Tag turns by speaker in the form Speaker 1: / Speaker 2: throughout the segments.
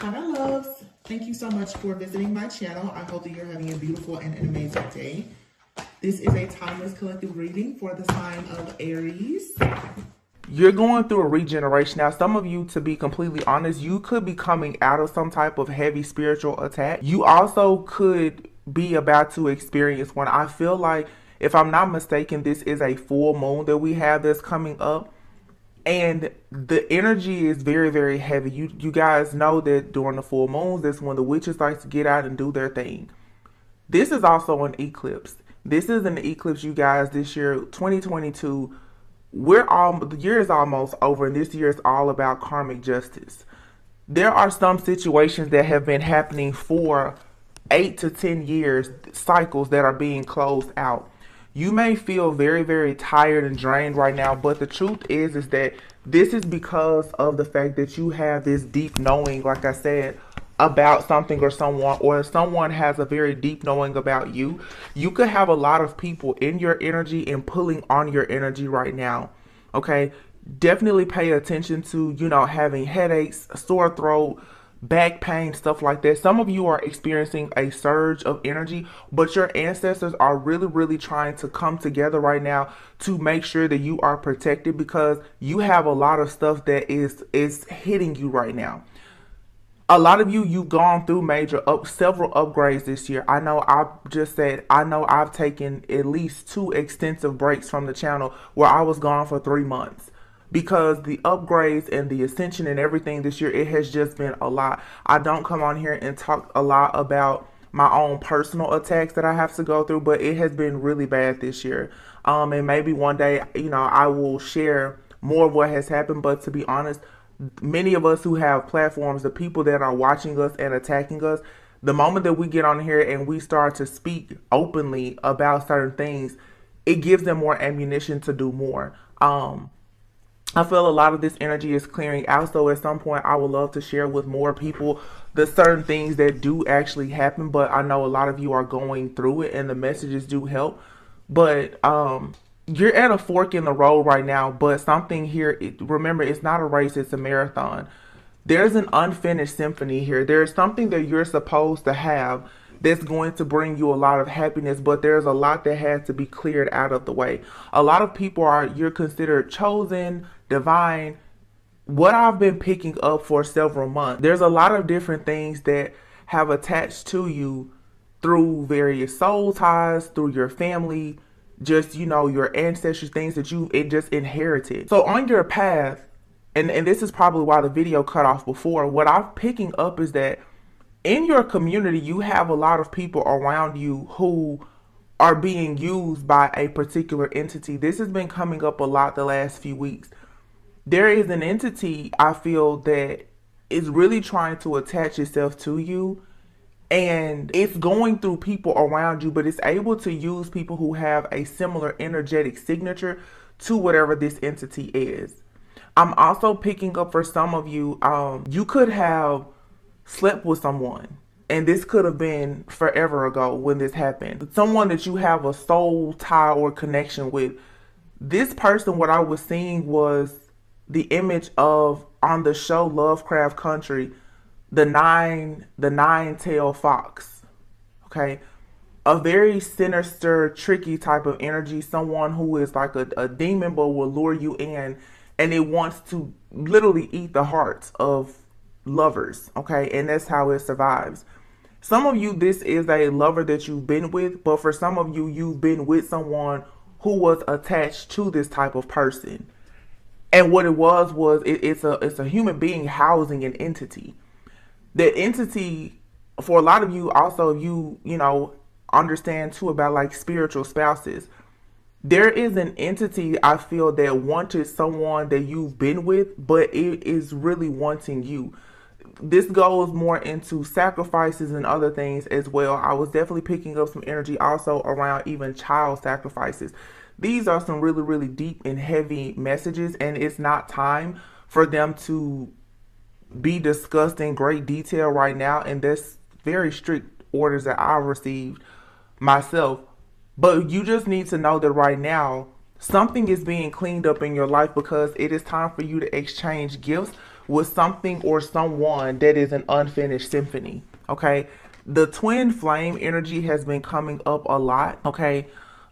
Speaker 1: Hi, my loves. Thank you so much for visiting my channel. I hope that you're having a beautiful and an amazing day. This is a timeless collective reading for the sign of Aries. You're going through a regeneration. Now, some of you, to be completely honest, you could be coming out of some type of heavy spiritual attack. You also could be about to experience one. I feel like, if I'm not mistaken, this is a full moon that we have that's coming up. And the energy is very, very heavy. You guys know that during the full moons, that's when the witches like to get out and do their thing. This is also an eclipse. This is an eclipse, you guys, this year, 2022. The year is almost over, and this year is all about karmic justice. There are some situations that have been happening for 8 to 10 years, cycles that are being closed out. You may feel very, very tired and drained right now, but the truth is that this is because of the fact that you have this deep knowing, like I said, about something or someone has a very deep knowing about you. You could have a lot of people in your energy and pulling on your energy right now. Okay, definitely pay attention to, having headaches, sore throat, back pain, stuff like that. Some of you are experiencing a surge of energy, but your ancestors are really, really trying to come together right now to make sure that you are protected, because you have a lot of stuff that is hitting you right now. A lot of you've gone through several upgrades this year. I know I've taken at least 2 extensive breaks from the channel where I was gone for 3 months, because the upgrades and the ascension and everything this year, it has just been a lot. I don't come on here and talk a lot about my own personal attacks that I have to go through, but it has been really bad this year. And maybe one day, I will share more of what has happened. But to be honest, many of us who have platforms, the people that are watching us and attacking us, the moment that we get on here and we start to speak openly about certain things, it gives them more ammunition to do more. I feel a lot of this energy is clearing out. So at some point, I would love to share with more people the certain things that do actually happen. But I know a lot of you are going through it and the messages do help. But you're at a fork in the road right now. But something here, remember, it's not a race, it's a marathon. There's an unfinished symphony here. There's something that you're supposed to have that's going to bring you a lot of happiness, but there's a lot that has to be cleared out of the way. A lot of people you're considered chosen, divine. What I've been picking up for several months, there's a lot of different things that have attached to you through various soul ties, through your family, just, your ancestors, things that it just inherited. So on your path, and this is probably why the video cut off before, what I'm picking up is that in your community, you have a lot of people around you who are being used by a particular entity. This has been coming up a lot the last few weeks. There is an entity, I feel, that is really trying to attach itself to you, and it's going through people around you, but it's able to use people who have a similar energetic signature to whatever this entity is. I'm also picking up for some of you, you could have slept with someone, and this could have been forever ago when this happened. Someone that you have a soul tie or connection with. This person, what I was seeing was the image of, on the show Lovecraft Country, the nine-tailed fox. Okay, a very sinister, tricky type of energy. Someone who is like a demon, but will lure you in, and it wants to literally eat the hearts of lovers. Okay, and that's how it survives. Some of you, this is a lover that you've been with, but for some of you, you've been with someone who was attached to this type of person. And what it was it's a human being housing an entity. That entity, for a lot of you, also you understand too about like spiritual spouses. There is an entity, I feel, that wanted someone that you've been with, but it is really wanting you. This goes more into sacrifices and other things as well. I was definitely picking up some energy also around even child sacrifices. These are some really, really deep and heavy messages, and it's not time for them to be discussed in great detail right now. And that's very strict orders that I've received myself. But you just need to know that right now, something is being cleaned up in your life, because it is time for you to exchange gifts with something or someone that is an unfinished symphony, okay? The twin flame energy has been coming up a lot, okay?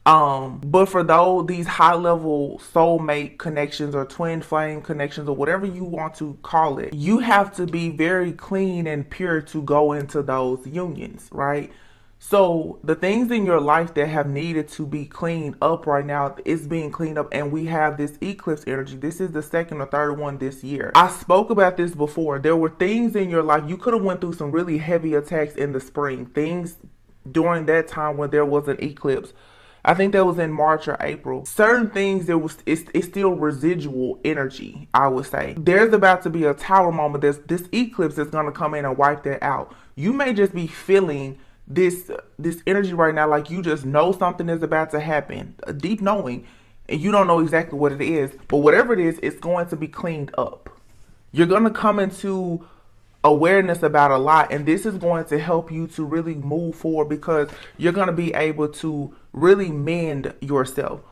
Speaker 1: But for these high level soulmate connections or twin flame connections or whatever you want to call it, you have to be very clean and pure to go into those unions, right? So the things in your life that have needed to be cleaned up right now is being cleaned up, and we have this eclipse energy. This is the second or third one this year. I spoke about this before. There were things in your life, you could have went through some really heavy attacks in the spring, things during that time when there was an eclipse. I think that was in March or April. Certain things, it's still residual energy, I would say. There's about to be a tower moment. This eclipse that's going to come in and wipe that out. You may just be feeling this energy right now, like you just know something is about to happen, a deep knowing, and you don't know exactly what it is, but whatever it is, it's going to be cleaned up. You're going to come into awareness about a lot, and this is going to help you to really move forward because you're going to be able to really mend yourself.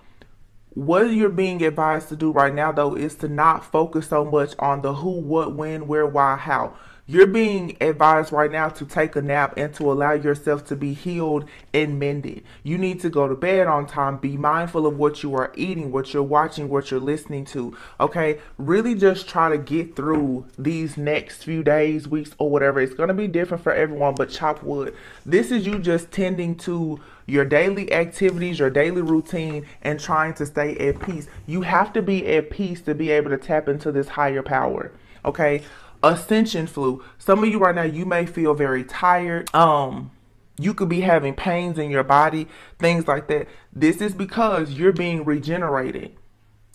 Speaker 1: What you're being advised to do right now, though, is to not focus so much on the who, what, when, where, why, how. You're being advised right now to take a nap and to allow yourself to be healed and mended. You need to go to bed on time. Be mindful of what you are eating, what you're watching, what you're listening to. Okay? Really just try to get through these next few days, weeks, or whatever. It's going to be different for everyone, but chop wood. This is you just tending to your daily activities, your daily routine, and trying to stay at peace. You have to be at peace to be able to tap into this higher power. Okay? Ascension flu. Some of you right now, you may feel very tired. You could be having pains in your body, things like that. This is because you're being regenerated.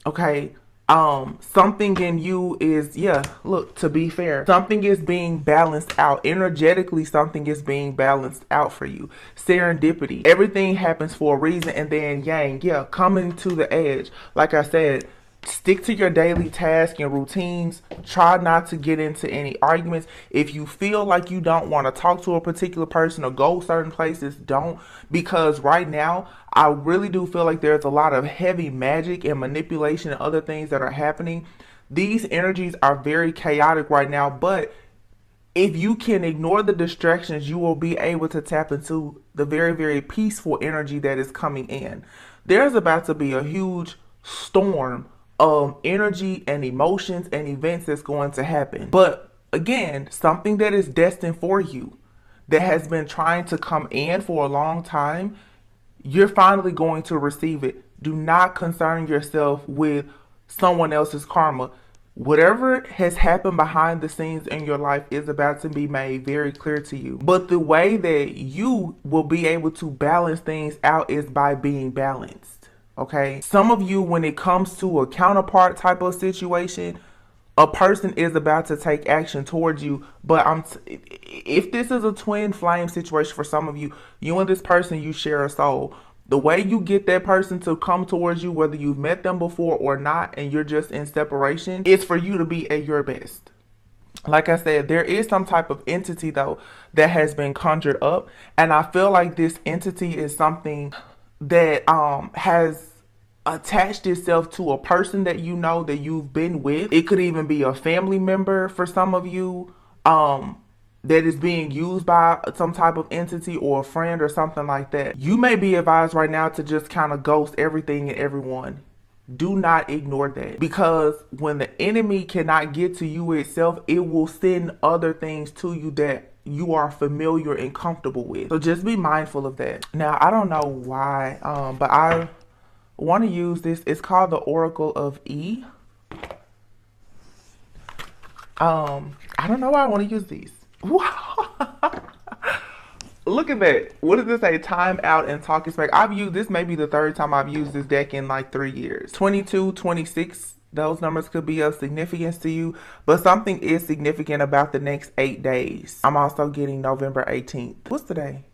Speaker 1: Okay. Something in you is, look, to be fair, something is being balanced out. Energetically, something is being balanced out for you. Serendipity. Everything happens for a reason, and then yang, coming to the edge. Like I said, stick to your daily tasks and routines. Try not to get into any arguments. If you feel like you don't want to talk to a particular person or go certain places, don't. Because right now, I really do feel like there's a lot of heavy magic and manipulation and other things that are happening. These energies are very chaotic right now, but if you can ignore the distractions, you will be able to tap into the very, very peaceful energy that is coming in. There's about to be a huge storm energy and emotions and events that's going to happen. But again, something that is destined for you, that has been trying to come in for a long time, you're finally going to receive it. Do not concern yourself with someone else's karma. Whatever has happened behind the scenes in your life is about to be made very clear to you. But the way that you will be able to balance things out is by being balanced. Okay, some of you, when it comes to a counterpart type of situation, a person is about to take action towards you. But if this is a twin flame situation for some of you, you and this person, you share a soul. The way you get that person to come towards you, whether you've met them before or not, and you're just in separation, is for you to be at your best. Like I said, there is some type of entity, though, that has been conjured up. And I feel like this entity is something that has attached itself to a person that you know, that you've been with. It could even be a family member for some of you that is being used by some type of entity, or a friend or something like that. You may be advised right now to just kind of ghost everything and everyone. Do not ignore that, because when the enemy cannot get to you itself, it will send other things to you that you are familiar and comfortable with. So just be mindful of that. Now, I don't know why, but I want to use this. It's called the Oracle of E. I don't know why I want to use these. Look at that. What does it say? Time out and talking smack. I've used this, maybe the third time I've used this deck in like 3 years. 22, 26, those numbers could be of significance to you, but something is significant about the next 8 days. I'm also getting November 18th. What's today?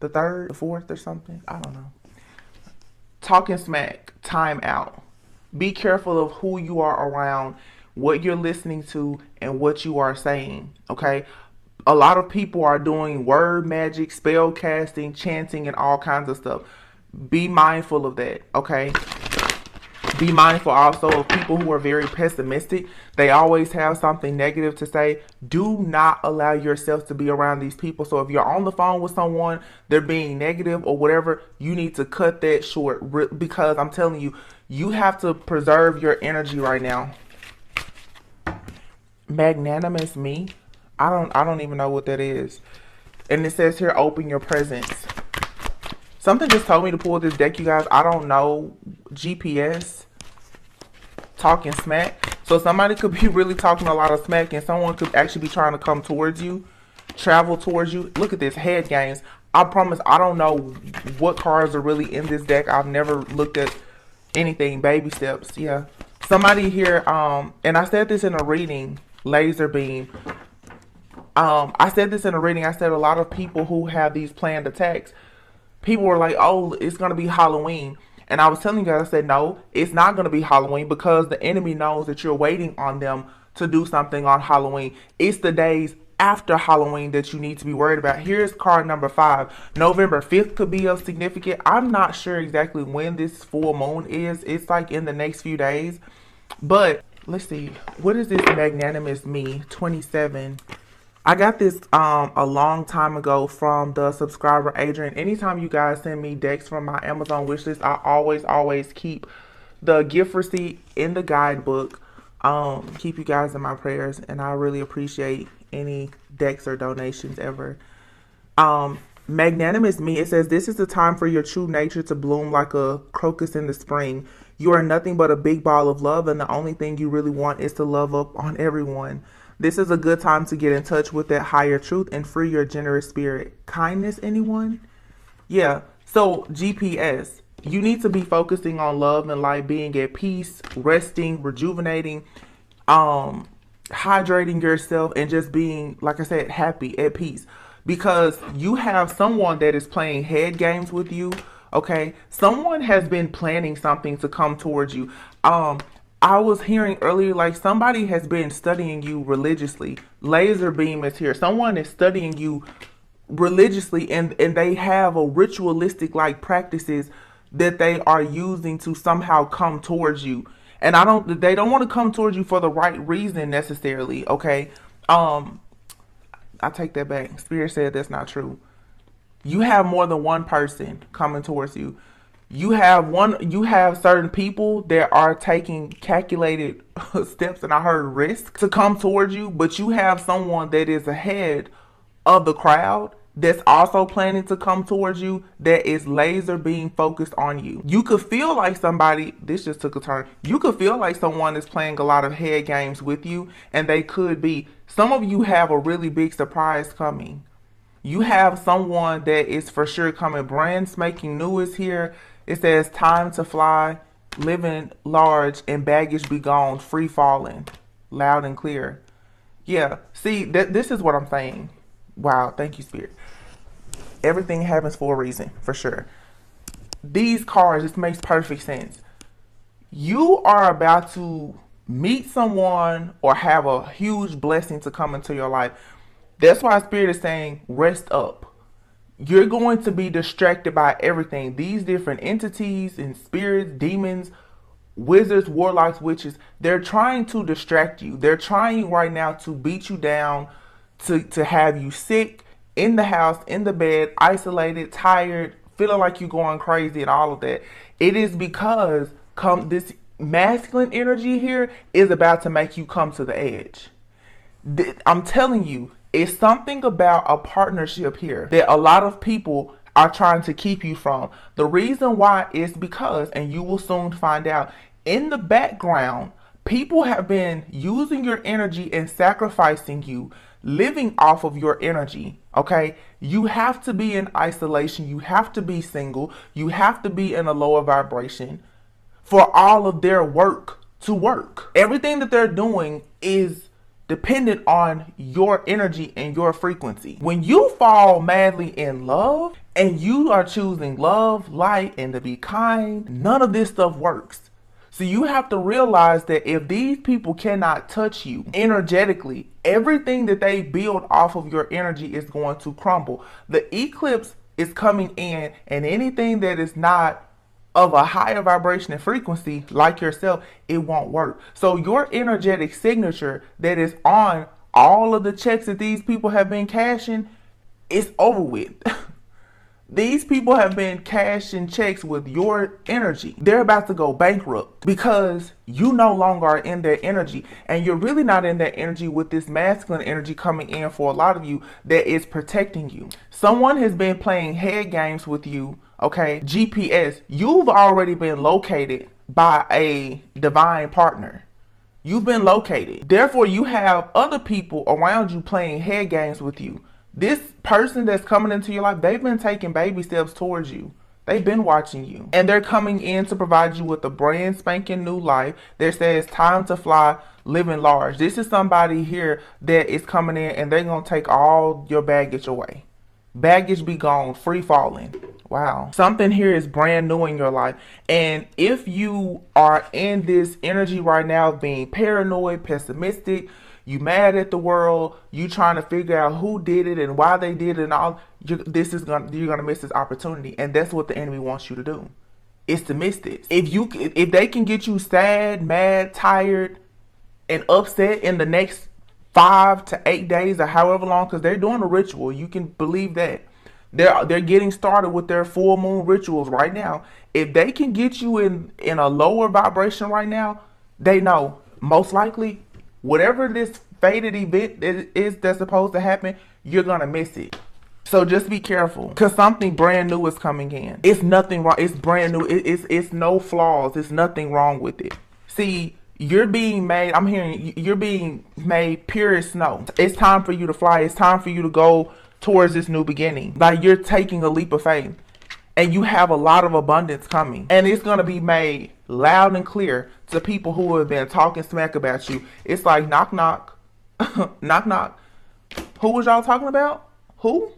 Speaker 1: The 3rd, the 4th or something? I don't know. Talking smack, time out. Be careful of who you are around, what you're listening to, and what you are saying, okay? A lot of people are doing word magic, spell casting, chanting, and all kinds of stuff. Be mindful of that, okay? Be mindful also of people who are very pessimistic. They always have something negative to say. Do not allow yourself to be around these people. So if you're on the phone with someone, they're being negative or whatever, you need to cut that short, because I'm telling you, you have to preserve your energy right now. Magnanimous me. I don't even know what that is. And it says here, open your presence. Something just told me to pull this deck, you guys. I don't know. GPS. Talking smack. So somebody could be really talking a lot of smack, and someone could actually be trying to come towards you. Travel towards you. Look at this. Head games. I promise I don't know what cards are really in this deck. I've never looked at anything. Baby steps. Yeah. Somebody here, and I said this in a reading, laser beam. I said this in a reading. I said a lot of people who have these planned attacks, people were like, oh, it's going to be Halloween. And I was telling you guys, I said, no, it's not going to be Halloween, because the enemy knows that you're waiting on them to do something on Halloween. It's the days after Halloween that you need to be worried about. Here's card number 5. November 5th could be a significant. I'm not sure exactly when this full moon is. It's like in the next few days. But let's see. What is this magnanimous me? 27. I got this a long time ago from the subscriber Adrian. Anytime you guys send me decks from my Amazon wishlist, I always keep the gift receipt in the guidebook. Keep you guys in my prayers, and I really appreciate any decks or donations ever. Magnanimous me, it says, this is the time for your true nature to bloom like a crocus in the spring. You are nothing but a big ball of love, and the only thing you really want is to love up on everyone. This is a good time to get in touch with that higher truth and free your generous spirit. Kindness, anyone? Yeah. So GPS, you need to be focusing on love and light, being at peace, resting, rejuvenating, hydrating yourself, and just being, like I said, happy, at peace. Because you have someone that is playing head games with you. Okay. Someone has been planning something to come towards you. I was hearing earlier, like somebody has been studying you religiously. Laser beam is here. Someone is studying you religiously, and they have a ritualistic like practices that they are using to somehow come towards you. And they don't want to come towards you for the right reason necessarily. Okay. I take that back. Spirit said that's not true. You have more than one person coming towards you. You have certain people that are taking calculated steps, and I heard risk, to come towards you, but you have someone that is ahead of the crowd that's also planning to come towards you, that is laser being focused on you. You could feel like somebody, this just took a turn, you could feel like someone is playing a lot of head games with you, and they could be. Some of you have a really big surprise coming. You have someone that is for sure coming. Brand spanking new is here. It says, time to fly, living large, and baggage be gone, free falling, loud and clear. Yeah, see, this is what I'm saying. Wow, thank you, Spirit. Everything happens for a reason, for sure. These cards, this makes perfect sense. You are about to meet someone or have a huge blessing to come into your life. That's why Spirit is saying, rest up. You're going to be distracted by everything. These different entities and spirits, demons, wizards, warlocks, witches, they're trying to distract you. They're trying right now to beat you down, to have you sick, in the house, in the bed, isolated, tired, feeling like you're going crazy and all of that. It is because this masculine energy here is about to make you come to the edge. I'm telling you, it's something about a partnership here that a lot of people are trying to keep you from. The reason why is because, and you will soon find out, in the background, people have been using your energy and sacrificing you, living off of your energy. Okay, you have to be in isolation. You have to be single. You have to be in a lower vibration for all of their work to work. Everything that they're doing is dependent on your energy and your frequency. When you fall madly in love and you are choosing love, light, and to be kind, none of this stuff works. So you have to realize that if these people cannot touch you energetically, everything that they build off of your energy is going to crumble. The eclipse is coming in, and anything that is not of a higher vibration and frequency like yourself, it won't work. So your energetic signature that is on all of the checks that these people have been cashing, it's over with. These people have been cashing checks with your energy. They're about to go bankrupt because you no longer are in their energy, and you're really not in that energy with this masculine energy coming in for a lot of you that is protecting you. Someone has been playing head games with you, okay? GPS, you've already been located by a divine partner. You've been located. Therefore, you have other people around you playing head games with you. This person that's coming into your life, they've been taking baby steps towards you. They've been watching you. And they're coming in to provide you with a brand spanking new life that says time to fly, living large. This is somebody here that is coming in and they're going to take all your baggage away. Baggage be gone, free falling. Wow. Something here is brand new in your life. And if you are in this energy right now of being paranoid, pessimistic, you mad at the world, you trying to figure out who did it and why they did it and all, you're gonna miss this opportunity. And that's what the enemy wants you to do. Is to miss this. If they can get you sad, mad, tired, and upset in the next 5 to 8 days or however long, because they're doing a ritual, you can believe that. They're getting started with their full moon rituals right now. If they can get you in a lower vibration right now, they know most likely whatever this fated event is that's supposed to happen, you're going to miss it. So just be careful because something brand new is coming in. It's nothing wrong. It's brand new. It's no flaws. It's nothing wrong with it. See, you're being made, I'm hearing you're being made pure as snow. It's time for you to fly. It's time for you to go towards this new beginning. Like you're taking a leap of faith and you have a lot of abundance coming. And it's going to be made loud and clear to people who have been talking smack about you. It's like knock, knock, knock, knock. Who was y'all talking about? Who?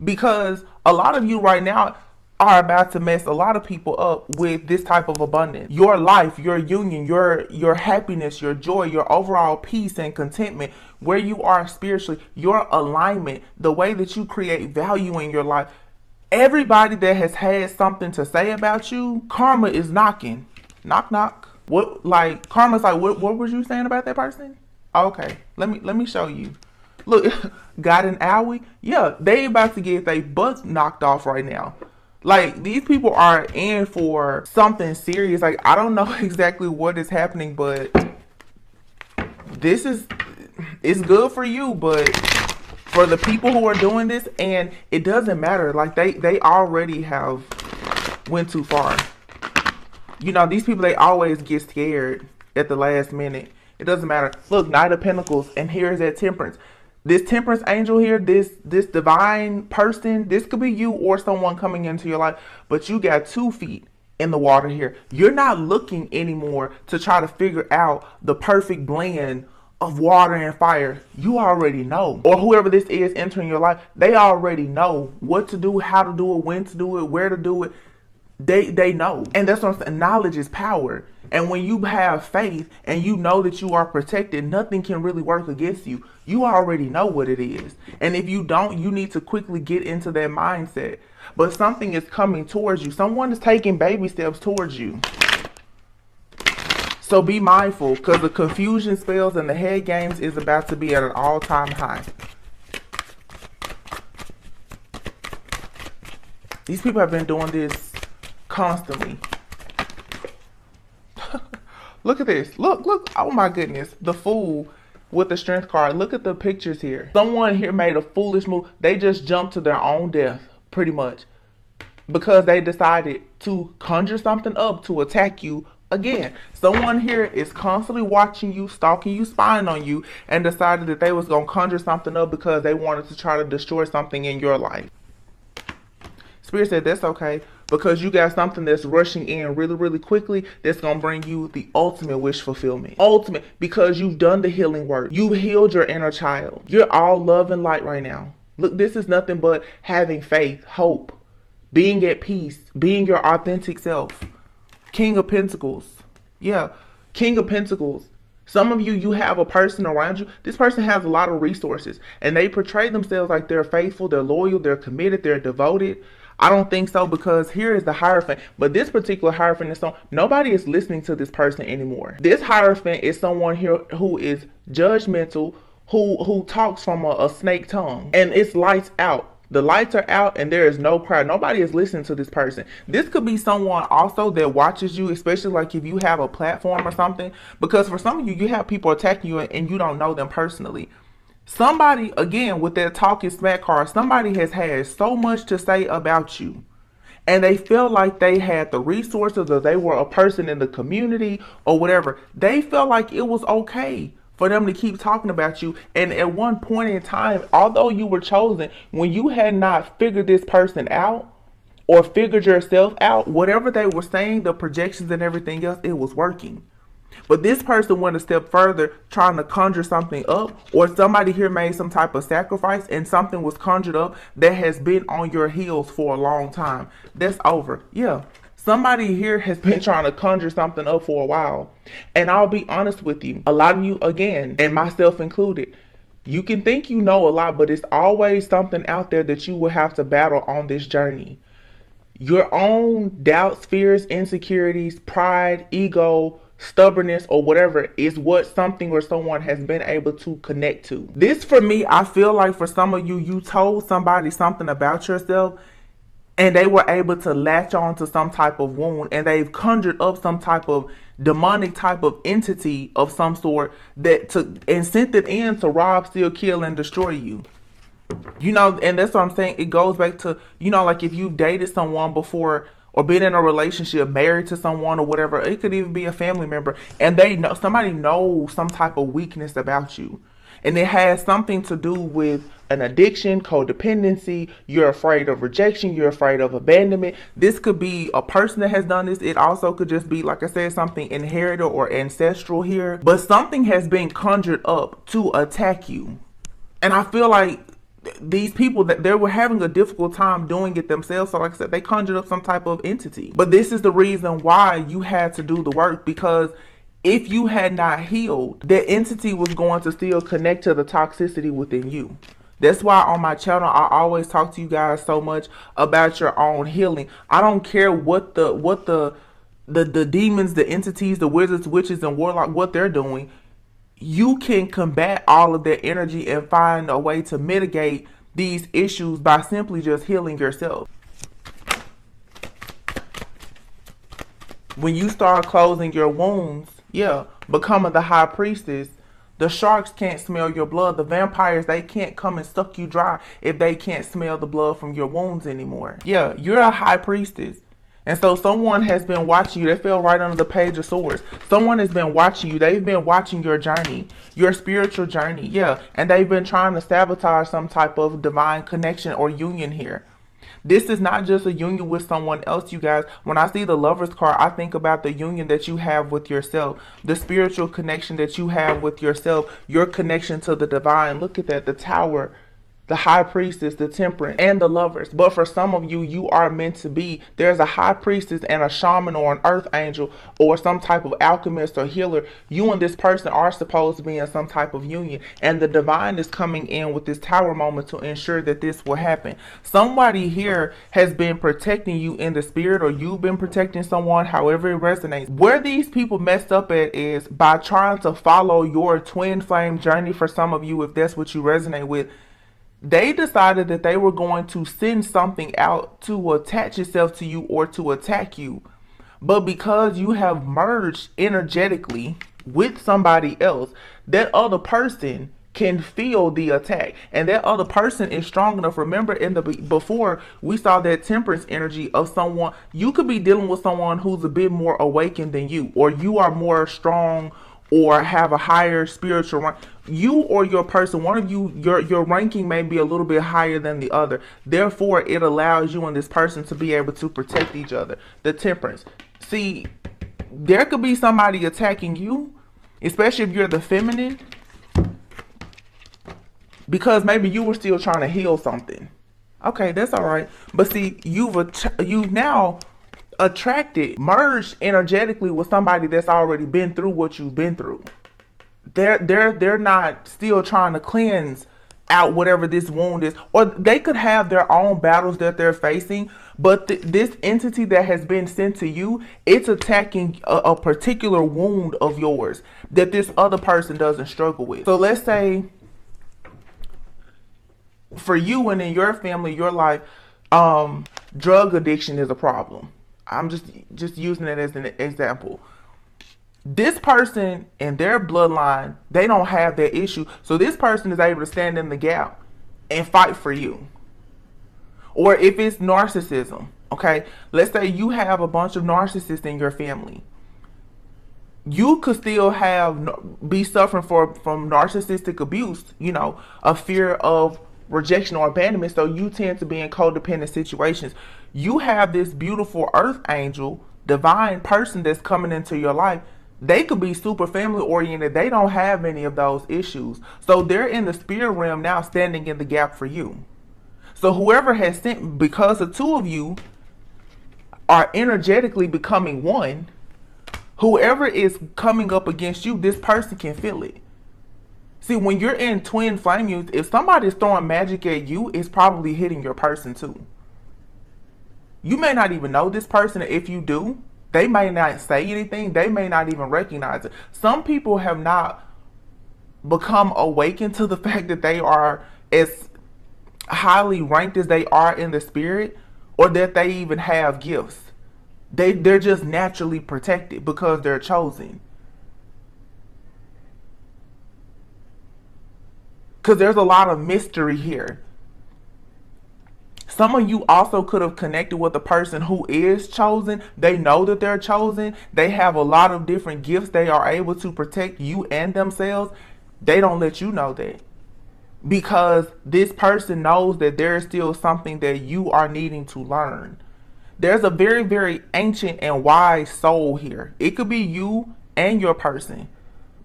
Speaker 1: Because a lot of you right now are about to mess a lot of people up with this type of abundance. Your life, your union, your happiness, your joy, your overall peace and contentment, where you are spiritually, your alignment, the way that you create value in your life. Everybody that has had something to say about you, karma is knocking. Knock, knock. What, like, karma's like, what was you saying about that person? Okay, let me show you. Look, got an owie? Yeah, they about to get their butts knocked off right now. Like, these people are in for something serious. Like, I don't know exactly what is happening, but it's good for you, but for the people who are doing this, and it doesn't matter. Like, they already have went too far. You know, these people, they always get scared at the last minute. It doesn't matter. Look, Knight of Pentacles, and here's that Temperance. This Temperance angel here, this divine person, this could be you or someone coming into your life, but you got 2 feet in the water here. You're not looking anymore to try to figure out the perfect blend of water and fire. You already know. Or whoever this is entering your life, they already know what to do, how to do it, when to do it, where to do it. They know. And that's what I'm saying. Knowledge is power. And when you have faith and you know that you are protected, nothing can really work against you. You already know what it is. And if you don't, you need to quickly get into that mindset. But something is coming towards you. Someone is taking baby steps towards you. So be mindful, because the confusion spells and the head games is about to be at an all-time high. These people have been doing this constantly. Look at this. Look. Oh my goodness. The Fool with the Strength card. Look at the pictures here. Someone here made a foolish move. They just jumped to their own death, pretty much, because they decided to conjure something up to attack you again. Someone here is constantly watching you, stalking you, spying on you, and decided that they was going to conjure something up because they wanted to try to destroy something in your life. Spirit said that's okay, because you got something that's rushing in really, really quickly that's going to bring you the ultimate wish fulfillment. Ultimate, because you've done the healing work. You've healed your inner child. You're all love and light right now. Look, this is nothing but having faith, hope, being at peace, being your authentic self. King of Pentacles. Yeah, King of Pentacles. Some of you, you have a person around you. This person has a lot of resources and they portray themselves like they're faithful, they're loyal, they're committed, they're devoted. I don't think so, because here is the Hierophant. But this particular Hierophant is nobody is listening to this person anymore. This Hierophant is someone here who is judgmental, who talks from a snake tongue, and it's lights out. The lights are out and there is no crowd. Nobody is listening to this person. This could be someone also that watches you, especially like if you have a platform or something. Because for some of you, you have people attacking you and you don't know them personally. Somebody, again, with their talking smack card, somebody has had so much to say about you. And they felt like they had the resources, or they were a person in the community or whatever. They felt like it was okay for them to keep talking about you. And at one point in time, although you were chosen, when you had not figured this person out or figured yourself out, whatever they were saying, the projections and everything else, it was working. But this person went a step further, trying to conjure something up, or somebody here made some type of sacrifice and something was conjured up that has been on your heels for a long time. That's over. Yeah. Somebody here has been trying to conjure something up for a while. And I'll be honest with you, a lot of you, again, and myself included, you can think you know a lot, but it's always something out there that you will have to battle on this journey. Your own doubts, fears, insecurities, pride, ego, stubbornness, or whatever is what something or someone has been able to connect to. This, for me, I feel like for some of you, you told somebody something about yourself and they were able to latch on to some type of wound, and they've conjured up some type of demonic type of entity of some sort and sent it in to rob, steal, kill, and destroy you. You know, and that's what I'm saying. It goes back to, you know, like if you've dated someone before or been in a relationship, married to someone or whatever, it could even be a family member, and they know, somebody knows some type of weakness about you. And it has something to do with an addiction, codependency. You're afraid of rejection. You're afraid of abandonment. This could be a person that has done this. It also could just be, like I said, something inherited or ancestral here. But something has been conjured up to attack you. And I feel like these people, that they were having a difficult time doing it themselves. So like I said, they conjured up some type of entity. But this is the reason why you had to do the work, because if you had not healed, that entity was going to still connect to the toxicity within you. That's why on my channel, I always talk to you guys so much about your own healing. I don't care what the demons, the entities, the wizards, witches, and warlock, what they're doing. You can combat all of their energy and find a way to mitigate these issues by simply just healing yourself. When you start closing your wounds, becoming the high priestess, the sharks can't smell your blood. The vampires, they can't come and suck you dry if they can't smell the blood from your wounds anymore. Yeah, you're a high priestess. And so someone has been watching you. They fell right under the Page of Swords. Someone has been watching you. They've been watching your journey, your spiritual journey. Yeah, and they've been trying to sabotage some type of divine connection or union here. This is not just a union with someone else, you guys. When I see the Lover's card, I think about the union that you have with yourself, the spiritual connection that you have with yourself, your connection to the divine. Look at that, the Tower, the High Priestess, the Temperance, and the Lovers. But for some of you, you are meant to be. There's a High Priestess and a shaman or an earth angel or some type of alchemist or healer. You and this person are supposed to be in some type of union. And the divine is coming in with this Tower moment to ensure that this will happen. Somebody here has been protecting you in the spirit, or you've been protecting someone, however it resonates. Where these people messed up at is by trying to follow your twin flame journey. For some of you, if that's what you resonate with, they decided that they were going to send something out to attach itself to you or to attack you. But because you have merged energetically with somebody else, that other person can feel the attack. And that other person is strong enough. Remember, before we saw that Temperance energy of someone, you could be dealing with someone who's a bit more awakened than you, or you are more strong or have a higher spiritual rank. You or your person, one of you, your ranking may be a little bit higher than the other. Therefore, it allows you and this person to be able to protect each other. The Temperance. See, there could be somebody attacking you, especially if you're the feminine, because maybe you were still trying to heal something. Okay, that's all right. But see, you've now attracted, merged energetically with somebody that's already been through what you've been through. they're not still trying to cleanse out whatever this wound is, or they could have their own battles that they're facing, but this entity that has been sent to you, it's attacking a particular wound of yours that this other person doesn't struggle with. So let's say for you and in your family, your life, drug addiction is a problem. I'm just using it as an example. This person in their bloodline, they don't have that issue. So this person is able to stand in the gap and fight for you. Or if it's narcissism, okay, let's say you have a bunch of narcissists in your family. You could still be suffering from narcissistic abuse, a fear of rejection or abandonment. So you tend to be in codependent situations. You have this beautiful earth angel, divine person that's coming into your life. They could be super family oriented. They don't have any of those issues. So they're in the spirit realm now, standing in the gap for you. So whoever has sent, because the two of you are energetically becoming one, whoever is coming up against you, this person can feel it. See, when you're in twin flame use, if somebody's throwing magic at you, it's probably hitting your person too. You may not even know this person. If you do, they may not say anything. They may not even recognize it. Some people have not become awakened to the fact that they are as highly ranked as they are in the spirit, or that they even have gifts. They're just naturally protected because they're chosen. Because there's a lot of mystery here. Some of you also could have connected with a person who is chosen. They know that they're chosen. They have a lot of different gifts. They are able to protect you and themselves. They don't let you know that, because this person knows that there is still something that you are needing to learn. There's a very, very ancient and wise soul here. It could be you and your person,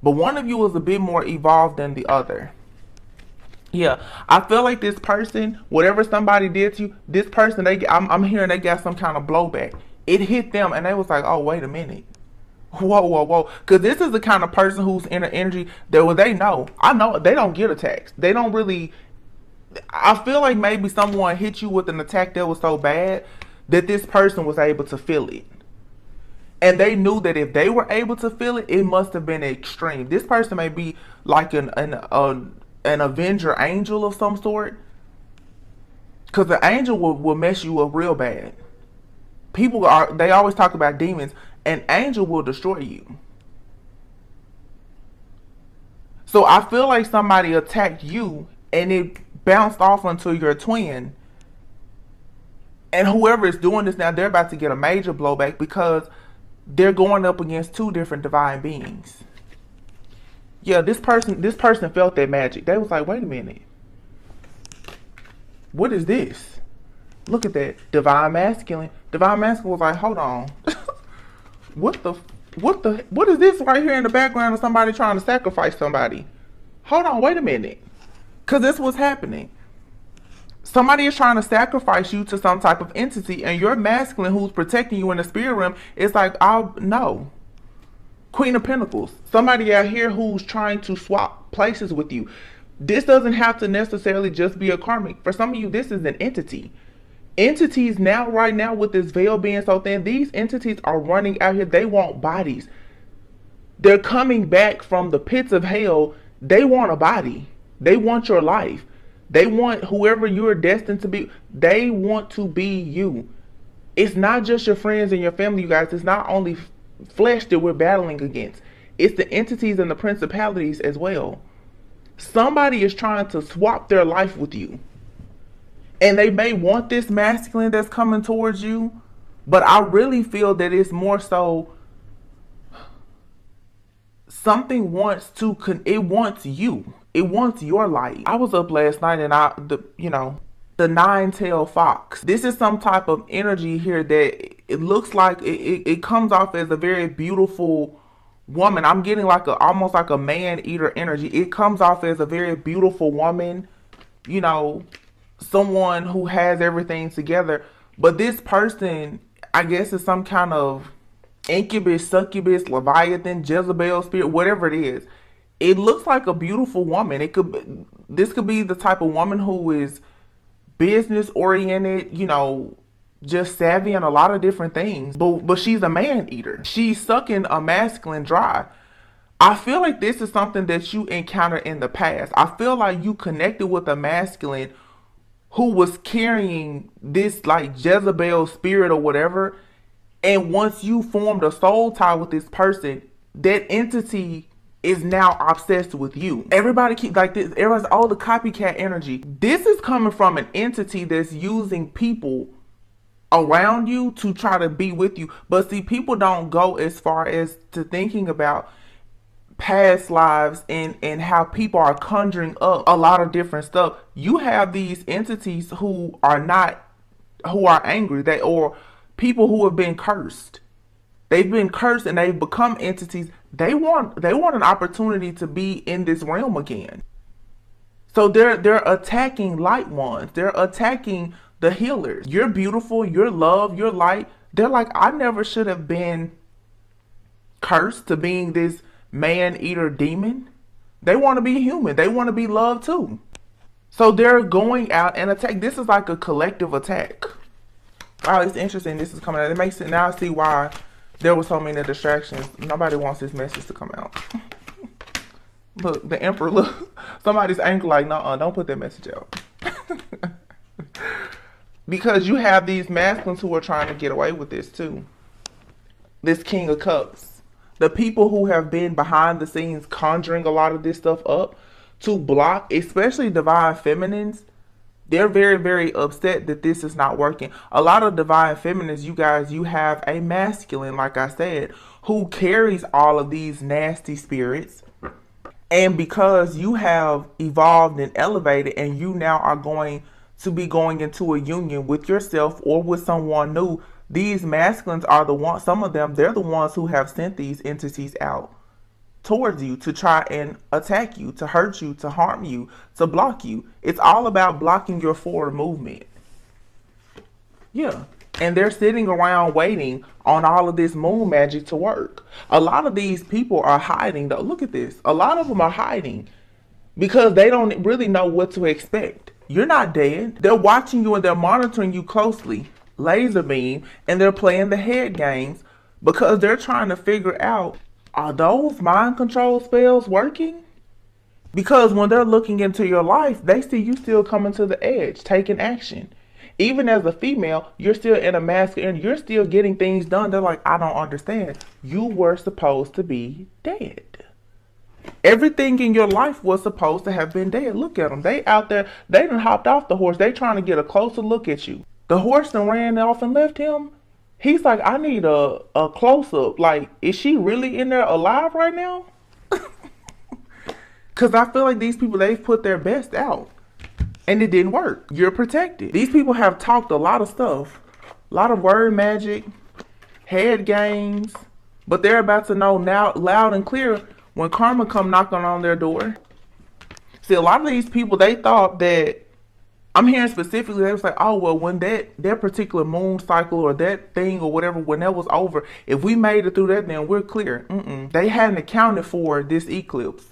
Speaker 1: but one of you is a bit more evolved than the other. Yeah, I feel like this person, whatever somebody did to you, this person, I'm hearing they got some kind of blowback. It hit them and they was like, oh, wait a minute. Whoa. Because this is the kind of person who's in an energy that they know. I know they don't get attacks. They don't really. I feel like maybe someone hit you with an attack that was so bad that this person was able to feel it. And they knew that if they were able to feel it, it must have been extreme. This person may be like an avenger angel of some sort, because the angel will mess you up real bad. They always talk about demons. An angel will destroy you. So I feel like somebody attacked you and it bounced off onto your twin, and whoever is doing this now, they're about to get a major blowback because they're going up against two different divine beings. Yeah, this person felt that magic. They was like, wait a minute. What is this? Look at that. Divine masculine. Divine masculine was like, hold on. What is this right here in the background of somebody trying to sacrifice somebody? Hold on, wait a minute. Because this was happening. Somebody is trying to sacrifice you to some type of entity, and your masculine who's protecting you in the spirit realm is like, no. Queen of Pentacles. Somebody out here who's trying to swap places with you. This doesn't have to necessarily just be a karmic. For some of you, this is an entity. Entities now, right now, with this veil being so thin, these entities are running out here. They want bodies. They're coming back from the pits of hell. They want a body. They want your life. They want whoever you're destined to be. They want to be you. It's not just your friends and your family, you guys. It's not only flesh that we're battling against. It's the entities and the principalities as well. Somebody is trying to swap their life with you. And they may want this masculine that's coming towards you, but I really feel that it's more so something wants it wants you. It wants your light. I was up last night and the nine-tailed fox. This is some type of energy here that it looks like it comes off as a very beautiful woman. I'm getting almost like a man-eater energy. It comes off as a very beautiful woman, someone who has everything together. But this person, I guess, is some kind of incubus, succubus, leviathan, Jezebel spirit, whatever it is. it looks like a beautiful woman. This could be the type of woman who is business oriented, you know, just savvy in a lot of different things. But she's a man eater. She's sucking a masculine dry. I feel like this is something that you encountered in the past. I feel like you connected with a masculine who was carrying this like Jezebel spirit or whatever. And once you formed a soul tie with this person, that entity is now obsessed with you. Everybody keep like this. Everybody's all the copycat energy. This is coming from an entity that's using people around you to try to be with you. But see, people don't go as far as to thinking about past lives and how people are conjuring up a lot of different stuff. You have these entities who are angry, or people who have been cursed. They've been cursed and they've become entities. They want an opportunity to be in this realm again. So they're attacking light ones. They're attacking the healers. You're beautiful, you're love, you're light. They're like, I never should have been cursed to being this man-eater demon. They want to be human. They want to be loved too. So they're going out and attack. This is like a collective attack. Wow, it's interesting. This is coming out. It makes it now. I see why there were so many distractions. Nobody wants this message to come out. Look, the Emperor. Look, somebody's angry. Like, no, don't put that message out. Because you have these masculines who are trying to get away with this too. This King of Cups. The people who have been behind the scenes conjuring a lot of this stuff up to block, especially divine feminines, they're very, very upset that this is not working. A lot of divine feminines, you guys, you have a masculine, like I said, who carries all of these nasty spirits. And because you have evolved and elevated and you now are going to be going into a union with yourself or with someone new, these masculines are the ones, some of them, they're the ones who have sent these entities out towards you to try and attack you, to hurt you, to harm you, to block you. It's all about blocking your forward movement. Yeah. And they're sitting around waiting on all of this moon magic to work. A lot of these people are hiding though. Look at this. A lot of them are hiding because they don't really know what to expect. You're not dead. They're watching you and they're monitoring you closely. Laser beam, and they're playing the head games because they're trying to figure out, are those mind control spells working? Because when they're looking into your life, they see you still coming to the edge, taking action. Even as a female, you're still in a masculine, you're still getting things done. They're like, I don't understand. You were supposed to be dead. Everything in your life was supposed to have been dead. Look at them. They out there, they done hopped off the horse. They trying to get a closer look at you. The horse done ran off and left him. He's like, I need a close-up. Like, is she really in there alive right now? Because I feel like these people, they've put their best out. And it didn't work. You're protected. These people have talked a lot of stuff. A lot of word magic, head games. But they're about to know now loud and clear when karma come knocking on their door. See, a lot of these people, they thought that, I'm hearing specifically, they was like, oh, well, when that particular moon cycle or that thing or whatever, when that was over, if we made it through that, then we're clear. They hadn't accounted for this eclipse.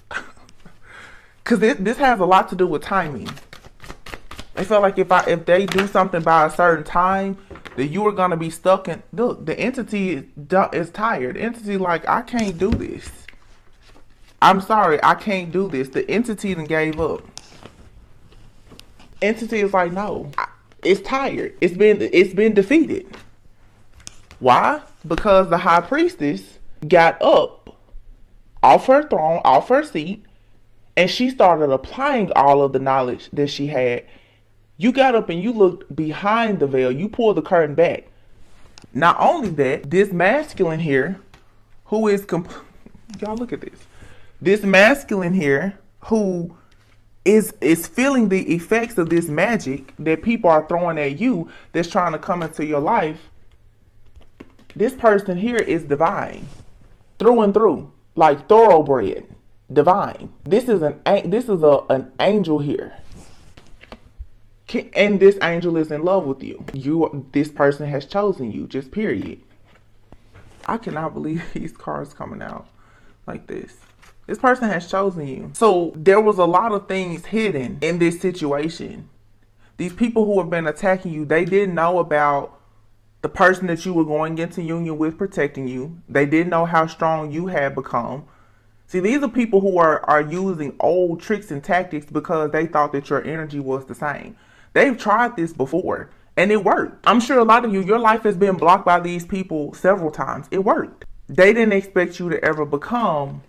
Speaker 1: Because this has a lot to do with timing. They felt like if they do something by a certain time, that you are going to be stuck in, look, the entity is tired. The entity like, I can't do this. I'm sorry, I can't do this. The entity then gave up. Entity is like, no, it's tired. It's been defeated. Why? Because the high priestess got up off her throne, off her seat, and she started applying all of the knowledge that she had. You got up and you looked behind the veil. You pulled the curtain back. Not only that, this masculine here, who is y'all look at this. This masculine here, who is feeling the effects of this magic that people are throwing at you, that's trying to come into your life. This person here is divine, through and through, like thoroughbred, divine. This is an angel here, and this angel is in love with you. This person has chosen you. Just period. I cannot believe these cards coming out like this. This person has chosen you. So there was a lot of things hidden in this situation. These people who have been attacking you, they didn't know about the person that you were going into union with protecting you. They didn't know how strong you had become. See, these are people who are using old tricks and tactics because they thought that your energy was the same. They've tried this before and it worked. I'm sure a lot of you, your life has been blocked by these people several times. It worked. They didn't expect you to ever become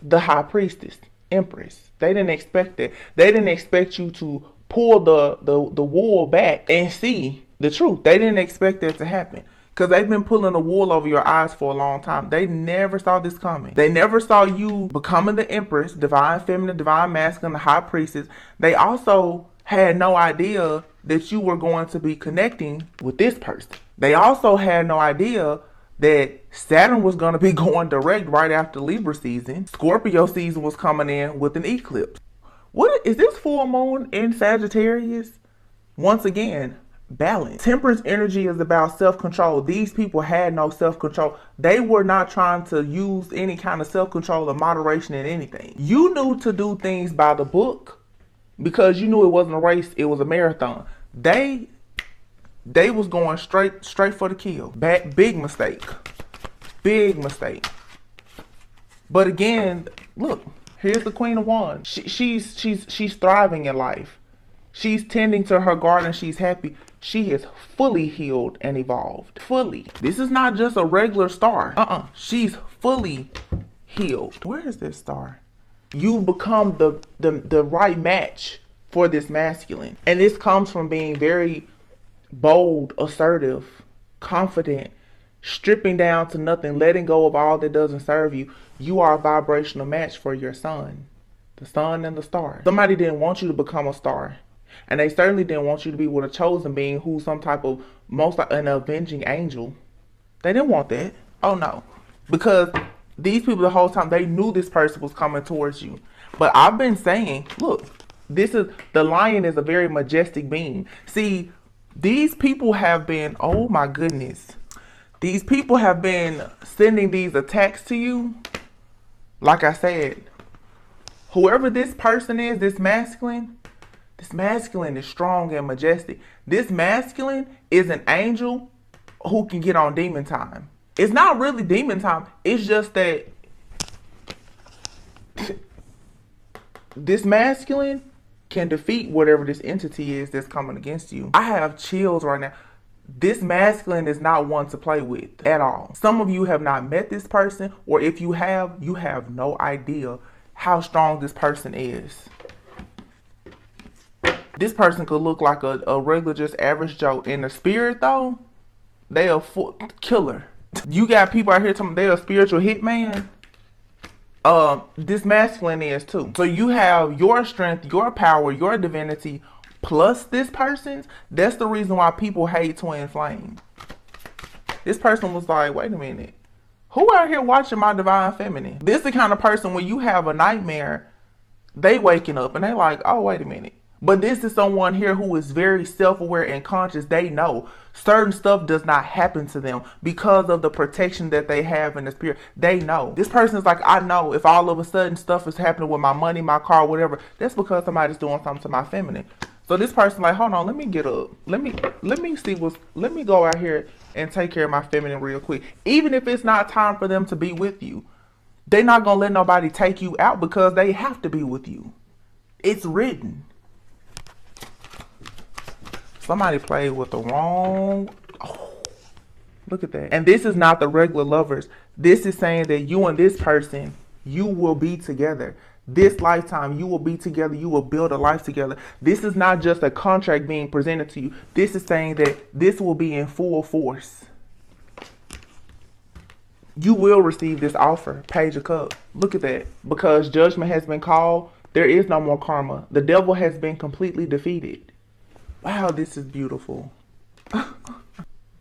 Speaker 1: the high priestess, empress. They didn't expect it. They didn't expect you to pull the wool back and see the truth. They didn't expect that to happen. Because they've been pulling the wool over your eyes for a long time. They never saw this coming. They never saw you becoming the empress, divine feminine, divine masculine, the high priestess. They also had no idea that you were going to be connecting with this person. They also had no idea that Saturn was going to be going direct right after Libra season. Scorpio season was coming in with an eclipse. What is this full moon in Sagittarius? Once again, balance. Temperance energy is about self-control. These people had no self-control. They were not trying to use any kind of self-control or moderation in anything. You knew to do things by the book because you knew it wasn't a race, it was a marathon. They was going straight for the kill. Big mistake. Big mistake. But again, look, here's the Queen of Wands. She's thriving in life. She's tending to her garden. She's happy. She is fully healed and evolved. Fully. This is not just a regular star. She's fully healed. Where is this star? You become the right match for this masculine. And this comes from being very bold, assertive, confident, stripping down to nothing, letting go of all that doesn't serve you. You are a vibrational match for your sun. The sun and the star. Somebody didn't want you to become a star. And they certainly didn't want you to be with a chosen being who's some type of, most like an avenging angel. They didn't want that. Oh no. Because these people the whole time, they knew this person was coming towards you. But I've been saying, look, the lion is a very majestic being. See, these people have been, oh my goodness. These people have been sending these attacks to you. Like I said, whoever this person is, this masculine is strong and majestic. This masculine is an angel who can get on demon time. It's not really demon time. It's just that this masculine can defeat whatever this entity is that's coming against you. I have chills right now. This masculine is not one to play with at all. Some of you have not met this person, or if you have no idea how strong this person is. This person could look like a regular, just average Joe. In the spirit, though, they are full killer. You got people out here telling me they're a spiritual hitman. This masculine is too. So you have your strength, your power, your divinity, plus this person's. That's the reason why people hate twin flame. This person was like, wait a minute. Who out here watching my divine feminine? This is the kind of person when you have a nightmare, they waking up and they like, oh, wait a minute. But this is someone here who is very self-aware and conscious. They know certain stuff does not happen to them because of the protection that they have in the spirit. They know. This person is like, I know if all of a sudden stuff is happening with my money, my car, whatever, that's because somebody's doing something to my feminine. So this person like, hold on, let me get up. Let me go out here and take care of my feminine real quick. Even if it's not time for them to be with you, they're not going to let nobody take you out because they have to be with you. It's written. Somebody played with the wrong. Oh, look at that. And this is not the regular lovers. This is saying that you and this person, you will be together. This lifetime, you will be together. You will build a life together. This is not just a contract being presented to you. This is saying that this will be in full force. You will receive this offer. Page of Cups. Look at that. Because judgment has been called, there is no more karma. The devil has been completely defeated. Wow, this is beautiful.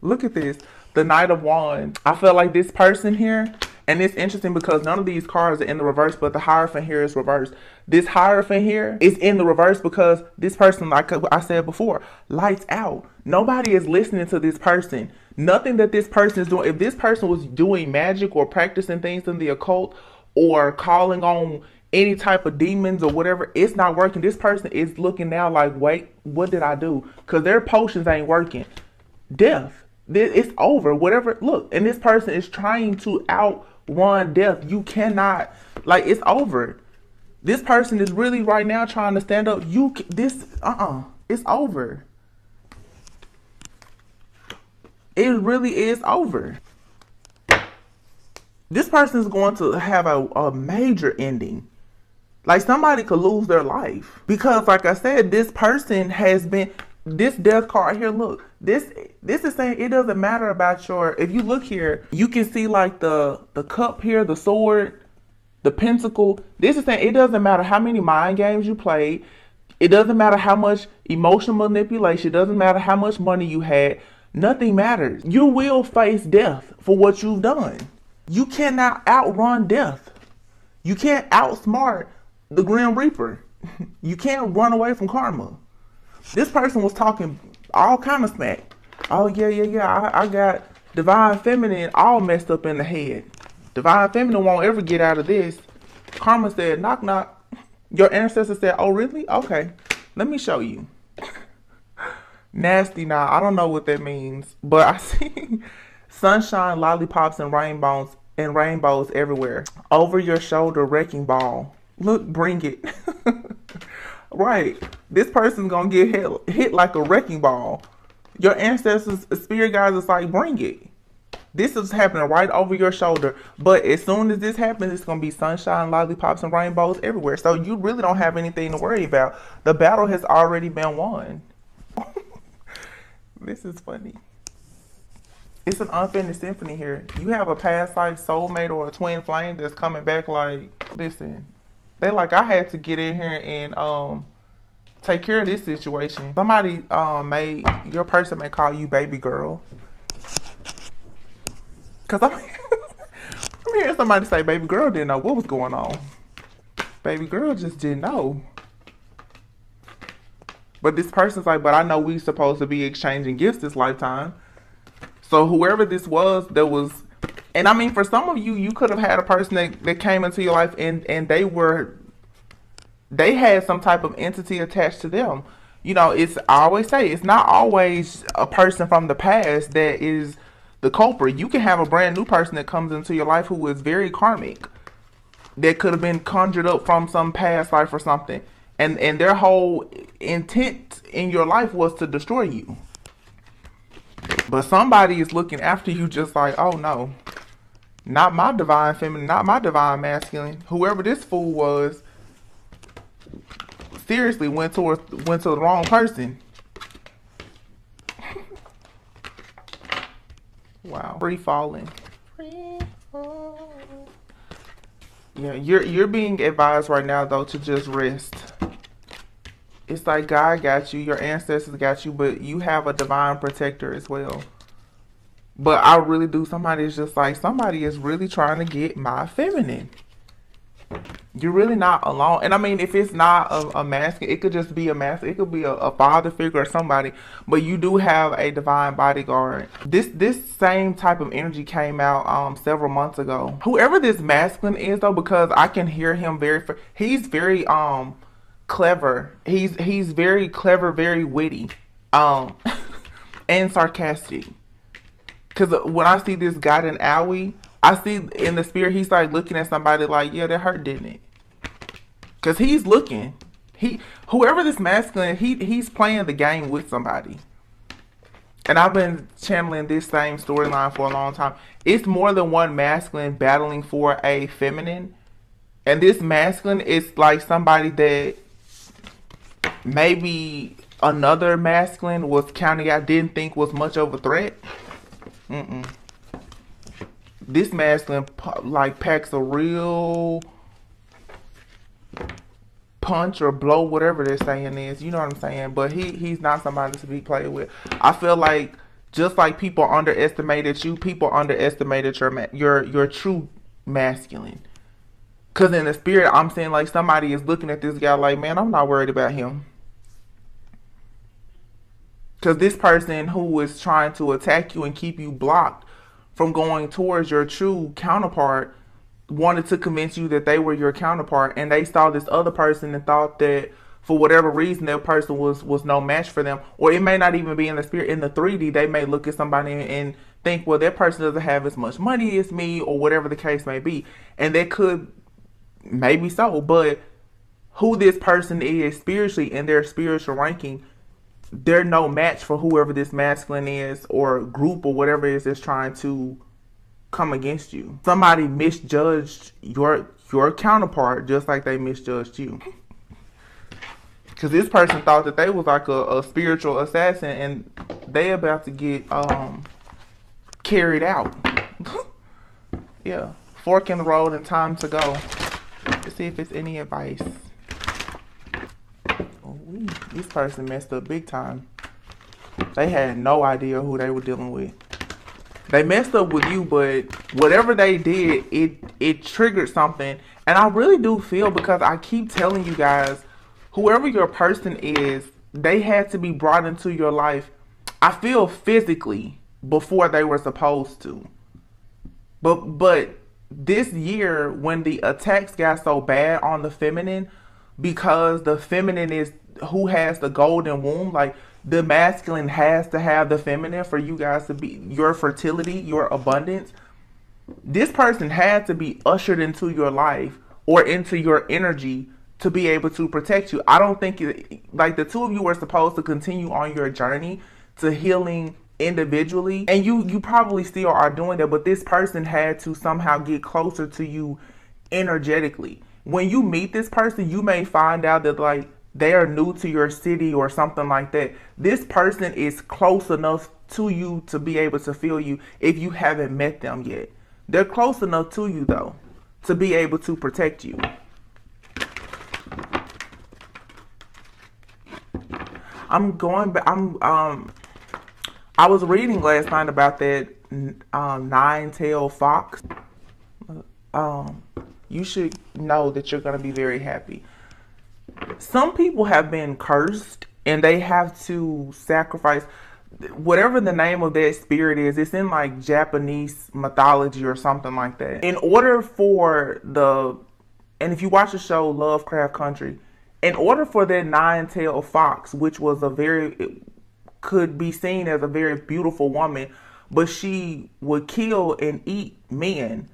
Speaker 1: Look at this. The Knight of Wands. I feel like this person here, and it's interesting because none of these cards are in the reverse, but the Hierophant here is reversed. This Hierophant here is in the reverse because this person, like I said before, lights out. Nobody is listening to this person. Nothing that this person is doing. If this person was doing magic or practicing things in the occult, or calling on any type of demons or whatever, it's not working. This person is looking now like, wait, what did I do? Because their potions ain't working. Death. It's over. Whatever. Look, and this person is trying to outrun death. You cannot, like, it's over. This person is really right now trying to stand up. It's over. It really is over. This person is going to have a major ending. Like, somebody could lose their life. Because, like I said, this person has been, this death card here, look, this is saying it doesn't matter about your, if you look here, you can see like the cup here, the sword, the pentacle. This is saying it doesn't matter how many mind games you played. It doesn't matter how much emotional manipulation. It doesn't matter how much money you had. Nothing matters. You will face death for what you've done. You cannot outrun death. You can't outsmart the Grim Reaper. You can't run away from karma. This person was talking all kind of smack. Oh, yeah. I got divine feminine all messed up in the head. Divine feminine won't ever get out of this. Karma said, knock, knock. Your ancestor said, oh, really? Okay, let me show you. Nasty now. I don't know what that means, but I see sunshine, lollipops, and rainbows everywhere. Over your shoulder, wrecking ball. Look, bring it. Right. This person's gonna get hit like a wrecking ball. Your ancestors, spirit guides, is like, bring it. This is happening right over your shoulder. But as soon as this happens, it's gonna be sunshine, lollipops, and rainbows everywhere. So you really don't have anything to worry about. The battle has already been won. This is funny. It's an unfinished symphony here. You have a past life soulmate or a twin flame that's coming back like, listen, they like, I had to get in here and take care of this situation. Somebody your person may call you baby girl. Cause I'm hearing somebody say baby girl didn't know what was going on. Baby girl just didn't know. But this person's like, but I know we supposed to be exchanging gifts this lifetime. So whoever this was, there was, and I mean, for some of you, you could have had a person that came into your life and they had some type of entity attached to them. You know, I always say, it's not always a person from the past that is the culprit. You can have a brand new person that comes into your life who is very karmic, that could have been conjured up from some past life or something. And their whole intent in your life was to destroy you. But somebody is looking after you just like, oh no, not my divine feminine, not my divine masculine. Whoever this fool was, seriously went to the wrong person. Wow. Free falling. Yeah, you're being advised right now though to just rest. It's like God got you, your ancestors got you, but you have a divine protector as well. But I really do. Somebody is just like, somebody is really trying to get my feminine. You're really not alone. And I mean, if it's not a masculine, it could just be a masculine. It could be a father figure or somebody. But you do have a divine bodyguard. This same type of energy came out several months ago. Whoever this masculine is though, because I can hear him he's very clever. He's very clever, very witty, and sarcastic. Because when I see this guy in Aries, I see in the spirit, he's like looking at somebody like, yeah, that hurt, didn't it? Because he's looking. Whoever this masculine, he's playing the game with somebody. And I've been channeling this same storyline for a long time. It's more than one masculine battling for a feminine. And this masculine is like somebody that maybe another masculine was counting out, didn't think was much of a threat. This masculine like packs a real punch or blow, whatever they're saying is, you know what I'm saying? But he's not somebody to be played with. I feel like just like people underestimated you, people underestimated your true masculine. Because in the spirit, I'm saying like somebody is looking at this guy like, man, I'm not worried about him. Because this person who is trying to attack you and keep you blocked from going towards your true counterpart, wanted to convince you that they were your counterpart, and they saw this other person and thought that for whatever reason that person was no match for them. Or it may not even be in the spirit. In the 3D, they may look at somebody and think, well, that person doesn't have as much money as me, or whatever the case may be. And that could, maybe so, but who this person is spiritually in their spiritual ranking, they're no match for whoever this masculine is, or group, or whatever it is that's trying to come against you. Somebody misjudged your counterpart just like they misjudged you. Because this person thought that they was like a spiritual assassin, and they about to get carried out. Yeah. Fork in the road and time to go. Let's see if it's any advice. Oh, this person messed up big time. They had no idea who they were dealing with. They messed up with you, but whatever they did, it triggered something. And I really do feel, because I keep telling you guys, whoever your person is, they had to be brought into your life, I feel, physically before they were supposed to. But this year, when the attacks got so bad on the feminine, because the feminine is who has the golden womb, like the masculine has to have the feminine for you guys to be your fertility, your abundance. This person had to be ushered into your life or into your energy to be able to protect you. I don't think like the two of you were supposed to continue on your journey to healing individually, and you probably still are doing that, but this person had to somehow get closer to you energetically. When you meet this person, you may find out that like they are new to your city or something like that. This person is close enough to you to be able to feel you if you haven't met them yet. They're close enough to you though to be able to protect you. I'm going back. I was reading last night about that nine-tailed fox. You should know that you're going to be very happy. Some people have been cursed and they have to sacrifice whatever the name of that spirit is. It's in like Japanese mythology or something like that. In order for and if you watch the show Lovecraft Country, in order for that nine-tailed fox, which was could be seen as a very beautiful woman, but she would kill and eat men,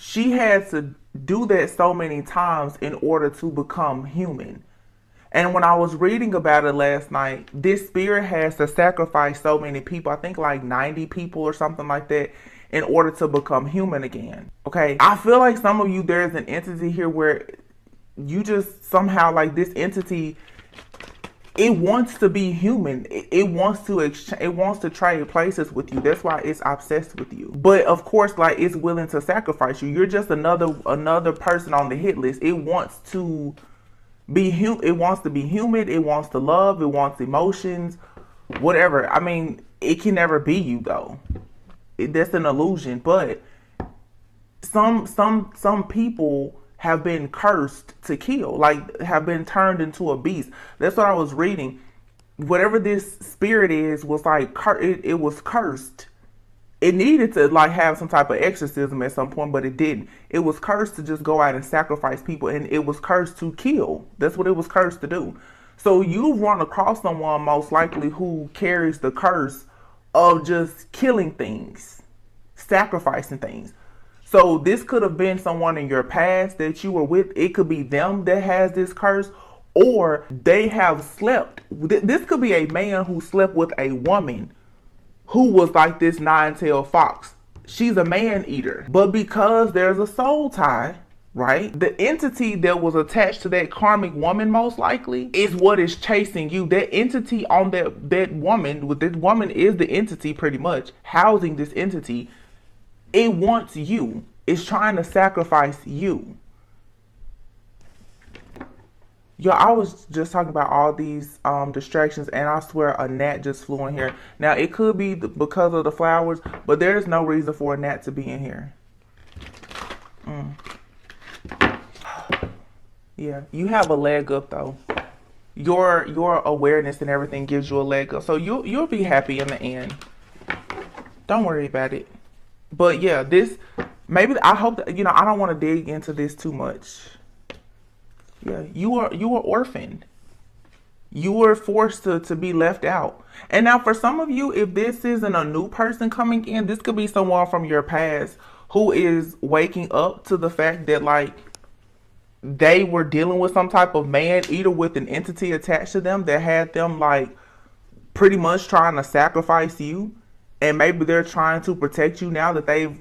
Speaker 1: she had to do that so many times in order to become human. And when I was reading about it last night, this spirit has to sacrifice so many people, I think like 90 people or something like that, in order to become human again. Okay, I feel like some of you, there's an entity here where you just somehow, like, this entity, it wants to be human. It wants to exchange. It wants to trade places with you. That's why it's obsessed with you. But of course, like, it's willing to sacrifice you. You're just another person on the hit list. It wants to be human. It wants to be human. It wants to love. It wants emotions, whatever. I mean, it can never be you though. That's an illusion. But some people have been cursed to kill, like have been turned into a beast. That's what I was reading. Whatever this spirit is was like, it was cursed. It needed to like have some type of exorcism at some point, but it didn't. It was cursed to just go out and sacrifice people, and it was cursed to kill. That's what it was cursed to do. So you run across someone most likely who carries the curse of just killing things, sacrificing things. So this could have been someone in your past that you were with. It could be them that has this curse, or they have slept. This could be a man who slept with a woman who was like this nine-tailed fox. She's a man eater. But because there's a soul tie, right? The entity that was attached to that karmic woman most likely is what is chasing you. That entity on that woman, with this woman is the entity pretty much, housing this entity. It wants you. It's trying to sacrifice you. Yo, I was just talking about all these distractions, and I swear a gnat just flew in here. Now, it could be because of the flowers, but there's no reason for a gnat to be in here. Yeah, you have a leg up, though. Your awareness and everything gives you a leg up. So you'll be happy in the end. Don't worry about it. But yeah, this maybe I hope that, you know, I don't want to dig into this too much. Yeah, you were orphaned. You were forced to be left out. And now for some of you, if this isn't a new person coming in, this could be someone from your past who is waking up to the fact that, like, they were dealing with some type of man, either with an entity attached to them that had them, like, pretty much trying to sacrifice you. And maybe they're trying to protect you now that they've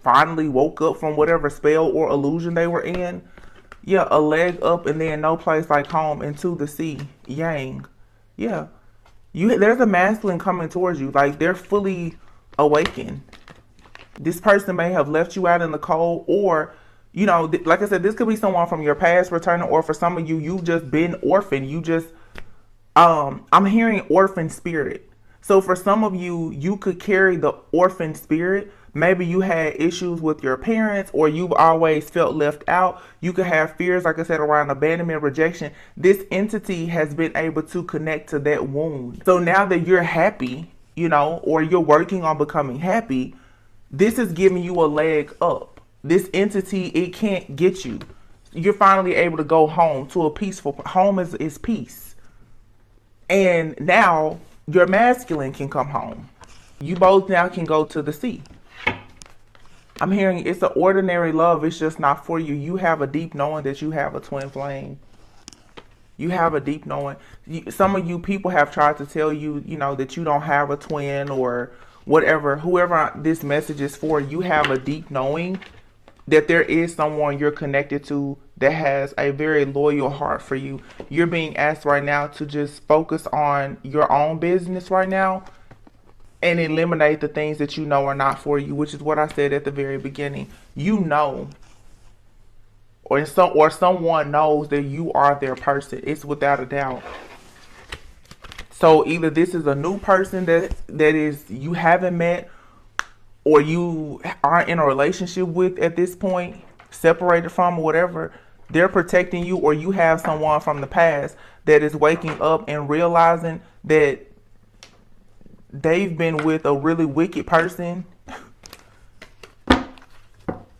Speaker 1: finally woke up from whatever spell or illusion they were in. Yeah, a leg up and then no place like home, into the sea. Yang. Yeah. There's a masculine coming towards you. Like, they're fully awakened. This person may have left you out in the cold, or, you know, like I said, this could be someone from your past returning, or for some of you, you've just been orphaned. You just, I'm hearing orphan spirit. So for some of you, you could carry the orphan spirit. Maybe you had issues with your parents, or you've always felt left out. You could have fears, like I said, around abandonment, rejection. This entity has been able to connect to that wound. So now that you're happy, you know, or you're working on becoming happy, this is giving you a leg up. This entity, it can't get you. You're finally able to go home to a peaceful home. Is peace. And now your masculine can come home. You both now can go to the sea. I'm hearing it's an ordinary love. It's just not for you. You have a deep knowing that you have a twin flame. You have a deep knowing. Some of you people have tried to tell you, you know, that you don't have a twin or whatever. Whoever this message is for, you have a deep knowing that there is someone you're connected to that has a very loyal heart for you. You're being asked right now to just focus on your own business right now and eliminate the things that you know are not for you, which is what I said at the very beginning. You know, or someone knows that you are their person. It's without a doubt. So either this is a new person that is you haven't met, or you aren't in a relationship with at this point, separated from, or whatever. They're protecting you, or you have someone from the past that is waking up and realizing that they've been with a really wicked person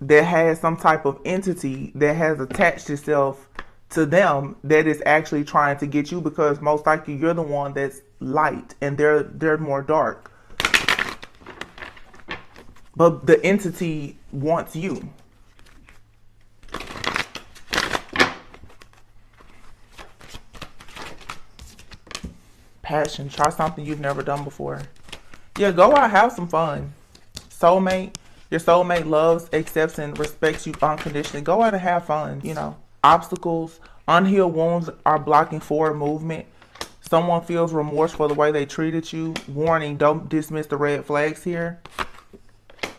Speaker 1: that has some type of entity that has attached itself to them that is actually trying to get you, because most likely you're the one that's light and they're more dark. But the entity wants you. Passion. Try something you've never done before. Yeah, go out, have some fun. Soulmate. Your soulmate loves, accepts, and respects you unconditionally. Go out and have fun, you know. Obstacles, unhealed wounds are blocking forward movement. Someone feels remorse for the way they treated you. Warning, don't dismiss the red flags here.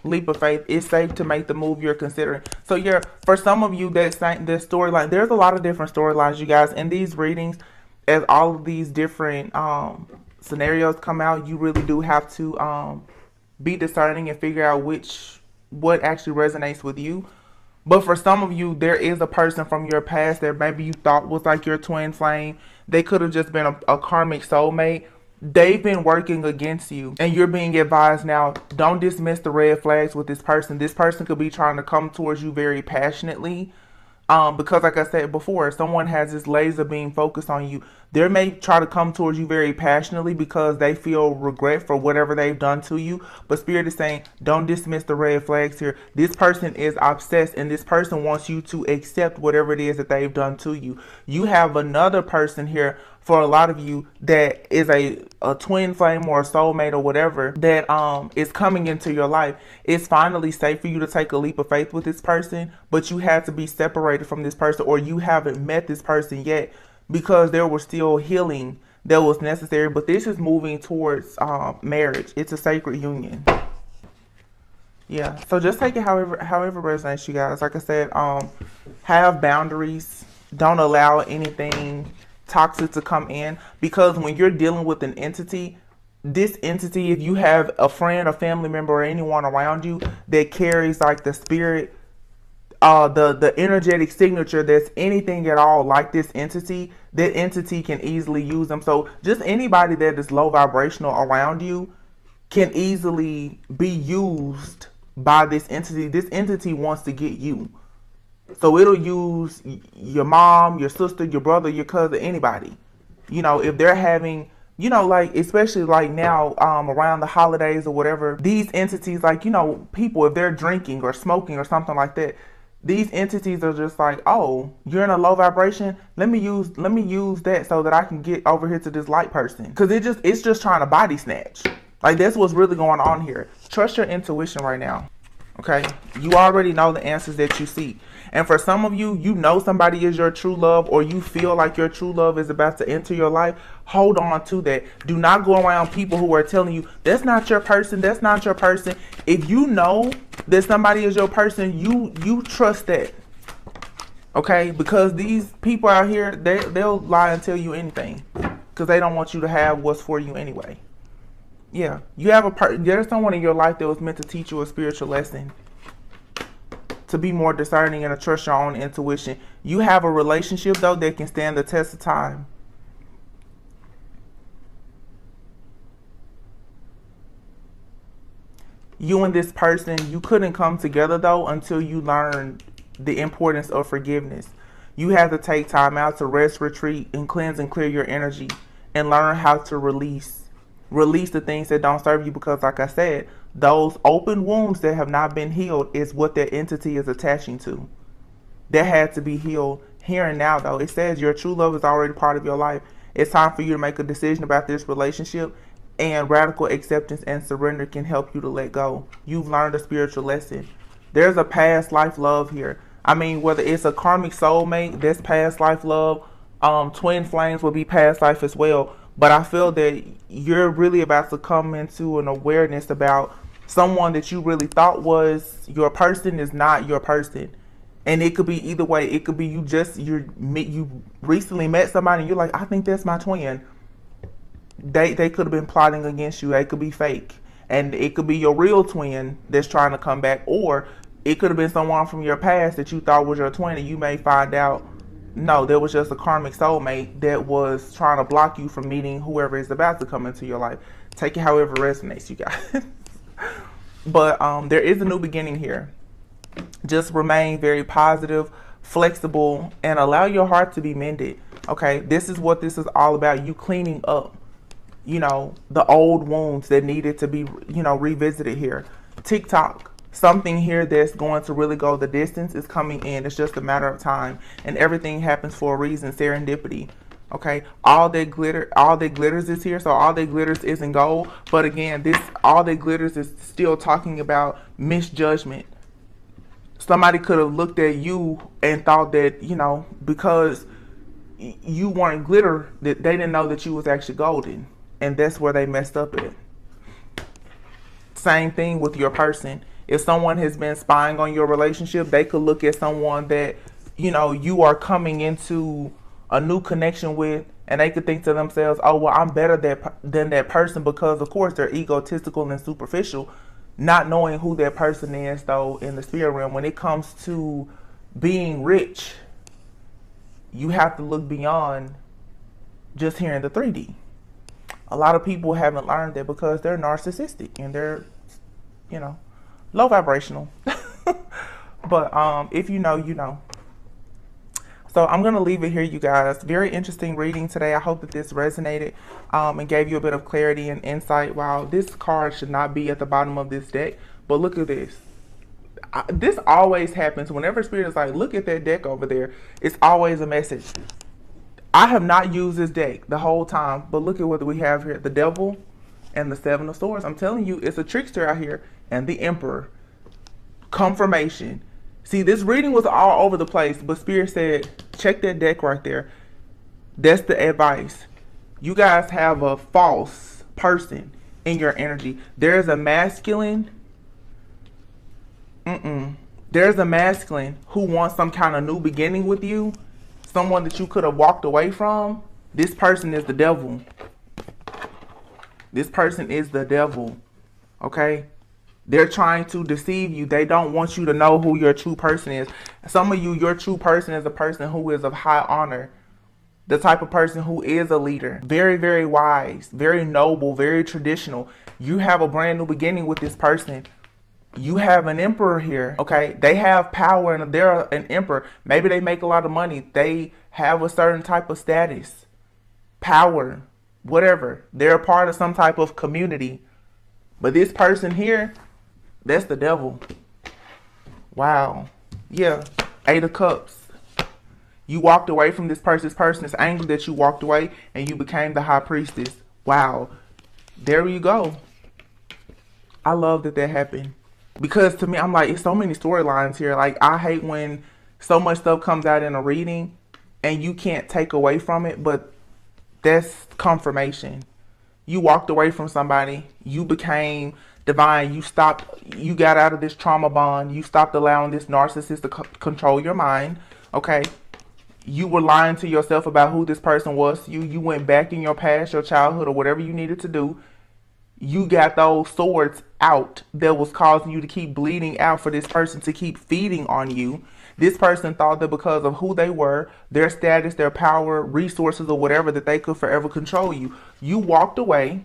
Speaker 1: Leap of faith. It's safe to make the move you're considering. So for some of you, that storyline, there's a lot of different storylines, you guys, in these readings. As all of these different scenarios come out, you really do have to be discerning and figure out what actually resonates with you. But for some of you, there is a person from your past that maybe you thought was like your twin flame. They could have just been a karmic soulmate. They've been working against you, and you're being advised now, don't dismiss the red flags with this person. This person could be trying to come towards you very passionately. Because like I said before, someone has this laser beam focused on you. They may try to come towards you very passionately because they feel regret for whatever they've done to you. But Spirit is saying, don't dismiss the red flags here. This person is obsessed, and this person wants you to accept whatever it is that they've done to you. You have another person here, for a lot of you, that is a twin flame or a soulmate or whatever that is coming into your life. It's finally safe for you to take a leap of faith with this person, but you had to be separated from this person, or you haven't met this person yet, because there was still healing that was necessary. But this is moving towards marriage. It's a sacred union. Yeah, so just take it however resonates, you guys. Like I said, have boundaries. Don't allow anything toxic to come in, because when you're dealing with an entity, this entity, if you have a friend, a family member, or anyone around you that carries like the spirit, the energetic signature that's anything at all like this entity, that entity can easily use them. So just anybody that is low vibrational around you can easily be used by this entity. This entity wants to get you. So it'll use your mom, your sister, your brother, your cousin, anybody. You know, if they're having, you know, like, especially like now, around the holidays or whatever, these entities, like, you know, people, if they're drinking or smoking or something like that, these entities are just like, oh, you're in a low vibration. Let me use that so that I can get over here to this light person. Cause it's just trying to body snatch. Like, that's what's really going on here. Trust your intuition right now. Okay, you already know the answers that you seek. And for some of you, you know somebody is your true love, or you feel like your true love is about to enter your life. Hold on to that. Do not go around people who are telling you that's not your person, that's not your person. If you know that somebody is your person, you trust that. Okay, because these people out here, they'll lie and tell you anything because they don't want you to have what's for you anyway. Yeah, you have there's someone in your life that was meant to teach you a spiritual lesson, to be more discerning and to trust your own intuition. You have a relationship, though, that can stand the test of time. You and this person, you couldn't come together, though, until you learned the importance of forgiveness. You have to take time out to rest, retreat, and cleanse and clear your energy, and learn how to release the things that don't serve you, because like I said, those open wounds that have not been healed is what that entity is attaching to. That had to be healed here and now, though. It says your true love is already part of your life. It's time for you to make a decision about this relationship, and radical acceptance and surrender can help you to let go. You've learned a spiritual lesson. There's a past life love here. I mean, whether it's a karmic soulmate, that's past life love. Twin flames will be past life as well. But I feel that you're really about to come into an awareness about someone that you really thought was your person is not your person. And it could be either way. It could be you recently met somebody and you're like, I think that's my twin. They could have been plotting against you. They could be fake. And it could be your real twin that's trying to come back. Or it could have been someone from your past that you thought was your twin, and you may find out, no, there was just a karmic soulmate that was trying to block you from meeting whoever is about to come into your life. Take it however resonates, you guys. But there is a new beginning here. Just remain very positive, flexible, and allow your heart to be mended. Okay, this is what this is all about. You cleaning up, you know, the old wounds that needed to be, you know, revisited here. TikTok. Something here that's going to really go the distance is coming in. It's just a matter of time, and everything happens for a reason. Serendipity. Okay, all that glitters is here. So all that glitters isn't gold, but again, all that glitters is still talking about misjudgment. Somebody could have looked at you and thought that, you know, because you weren't glitter, that they didn't know that you was actually golden, and that's where they messed up at. Same thing with your person. If someone has been spying on your relationship, they could look at someone that, you know, you are coming into a new connection with, and they could think to themselves, oh, well, I'm better than that person, because, of course, they're egotistical and superficial, not knowing who that person is, though, in the spirit realm. When it comes to being rich, you have to look beyond just here in the 3D. A lot of people haven't learned that because they're narcissistic and they're, you know, low vibrational. But if you know, you know. So I'm going to leave it here, you guys. Very interesting reading today. I hope that this resonated and gave you a bit of clarity and insight. Wow, this card should not be at the bottom of this deck. But look at this. This always happens. Whenever Spirit is like, look at that deck over there, it's always a message. I have not used this deck the whole time, but look at what we have here. The Devil and the Seven of Swords. I'm telling you, it's a trickster out here. And the Emperor. Confirmation. See, this reading was all over the place, but Spirit said, check that deck right there. That's the advice. You guys have a false person in your energy. There's a masculine. There's a masculine who wants some kind of new beginning with you. Someone that you could have walked away from. This person is the devil. This person is the devil. Okay? They're trying to deceive you. They don't want you to know who your true person is. Some of you, your true person is a person who is of high honor. The type of person who is a leader. Very, very wise. Very noble. Very traditional. You have a brand new beginning with this person. You have an emperor here, okay? They have power and they're an emperor. Maybe they make a lot of money. They have a certain type of status, power, whatever. They're a part of some type of community. But this person here, that's the devil. Wow. Yeah. 8 of Cups. You walked away from this person is angry that you walked away and you became the high priestess. Wow. There you go. I love that happened. Because to me, I'm like, it's so many storylines here. Like, I hate when so much stuff comes out in a reading and you can't take away from it, but that's confirmation. You walked away from somebody. You became divine. You got out of this trauma bond. You stopped allowing this narcissist to control your mind. Okay. You were lying to yourself about who this person was. You went back in your past, your childhood, or whatever you needed to do. You got those swords out that was causing you to keep bleeding out for this person to keep feeding on you. This person thought that because of who they were, their status, their power, resources, or whatever, that they could forever control you. You walked away.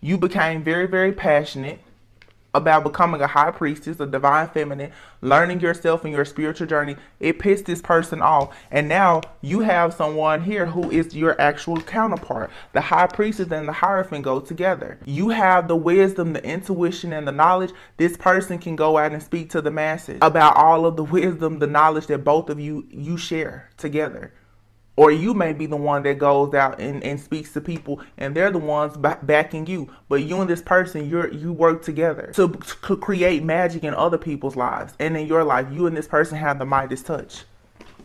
Speaker 1: You became very, very passionate about becoming a high priestess, a divine feminine, learning yourself and your spiritual journey. It pissed this person off. And now you have someone here who is your actual counterpart. The high priestess and the Hierophant go together. You have the wisdom, the intuition, and the knowledge. This person can go out and speak to the masses about all of the wisdom, the knowledge that both of you share together. Or you may be the one that goes out and speaks to people and they're the ones backing you. But you and this person, you work together to create magic in other people's lives. And in your life, you and this person have the Midas touch.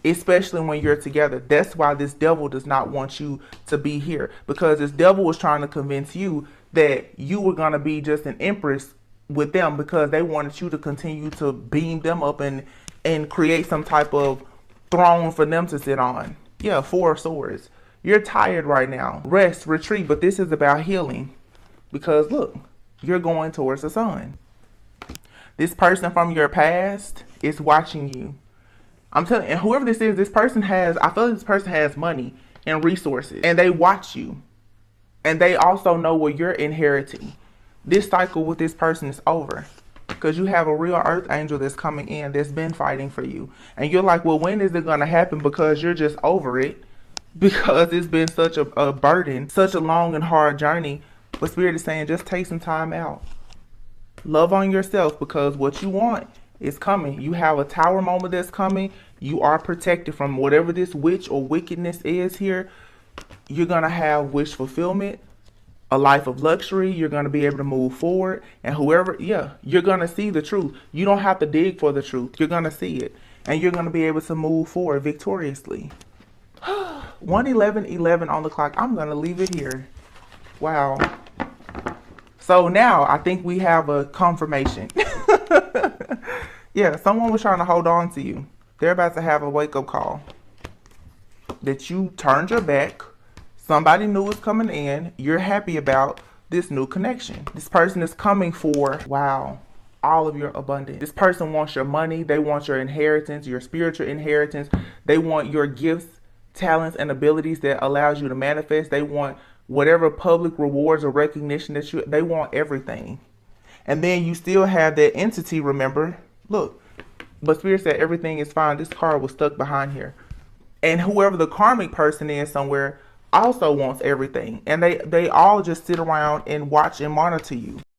Speaker 1: Especially when you're together. That's why this devil does not want you to be here. Because this devil was trying to convince you that you were going to be just an empress with them. Because they wanted you to continue to beam them up and create some type of throne for them to sit on. Yeah, 4 of Swords. You're tired right now. Rest, retreat, but this is about healing. Because look, you're going towards the sun. This person from your past is watching you. I'm telling you, and whoever this is, this person has, I feel like this person has money and resources. And they watch you. And they also know what you're inheriting. This cycle with this person is over. Because you have a real earth angel that's coming in that's been fighting for you. And you're like, well, when is it going to happen? Because you're just over it. Because it's been such a burden, such a long and hard journey. But Spirit is saying, just take some time out. Love on yourself, because what you want is coming. You have a tower moment that's coming. You are protected from whatever this witch or wickedness is here. You're going to have wish fulfillment. A life of luxury. You're going to be able to move forward. And whoever, you're going to see the truth. You don't have to dig for the truth. You're going to see it. And you're going to be able to move forward victoriously. 1:11:11 on the clock. I'm going to leave it here. Wow. So now I think we have a confirmation. Yeah, someone was trying to hold on to you. They're about to have a wake-up call. That you turned your back. Somebody new is coming in. You're happy about this new connection. This person is coming for, wow, all of your abundance. This person wants your money. They want your inheritance, your spiritual inheritance. They want your gifts, talents, and abilities that allows you to manifest. They want whatever public rewards or recognition that they want everything. And then you still have that entity, remember? Look, but Spirit said everything is fine. This card was stuck behind here. And whoever the karmic person is somewhere also wants everything. And they all just sit around and watch and monitor you.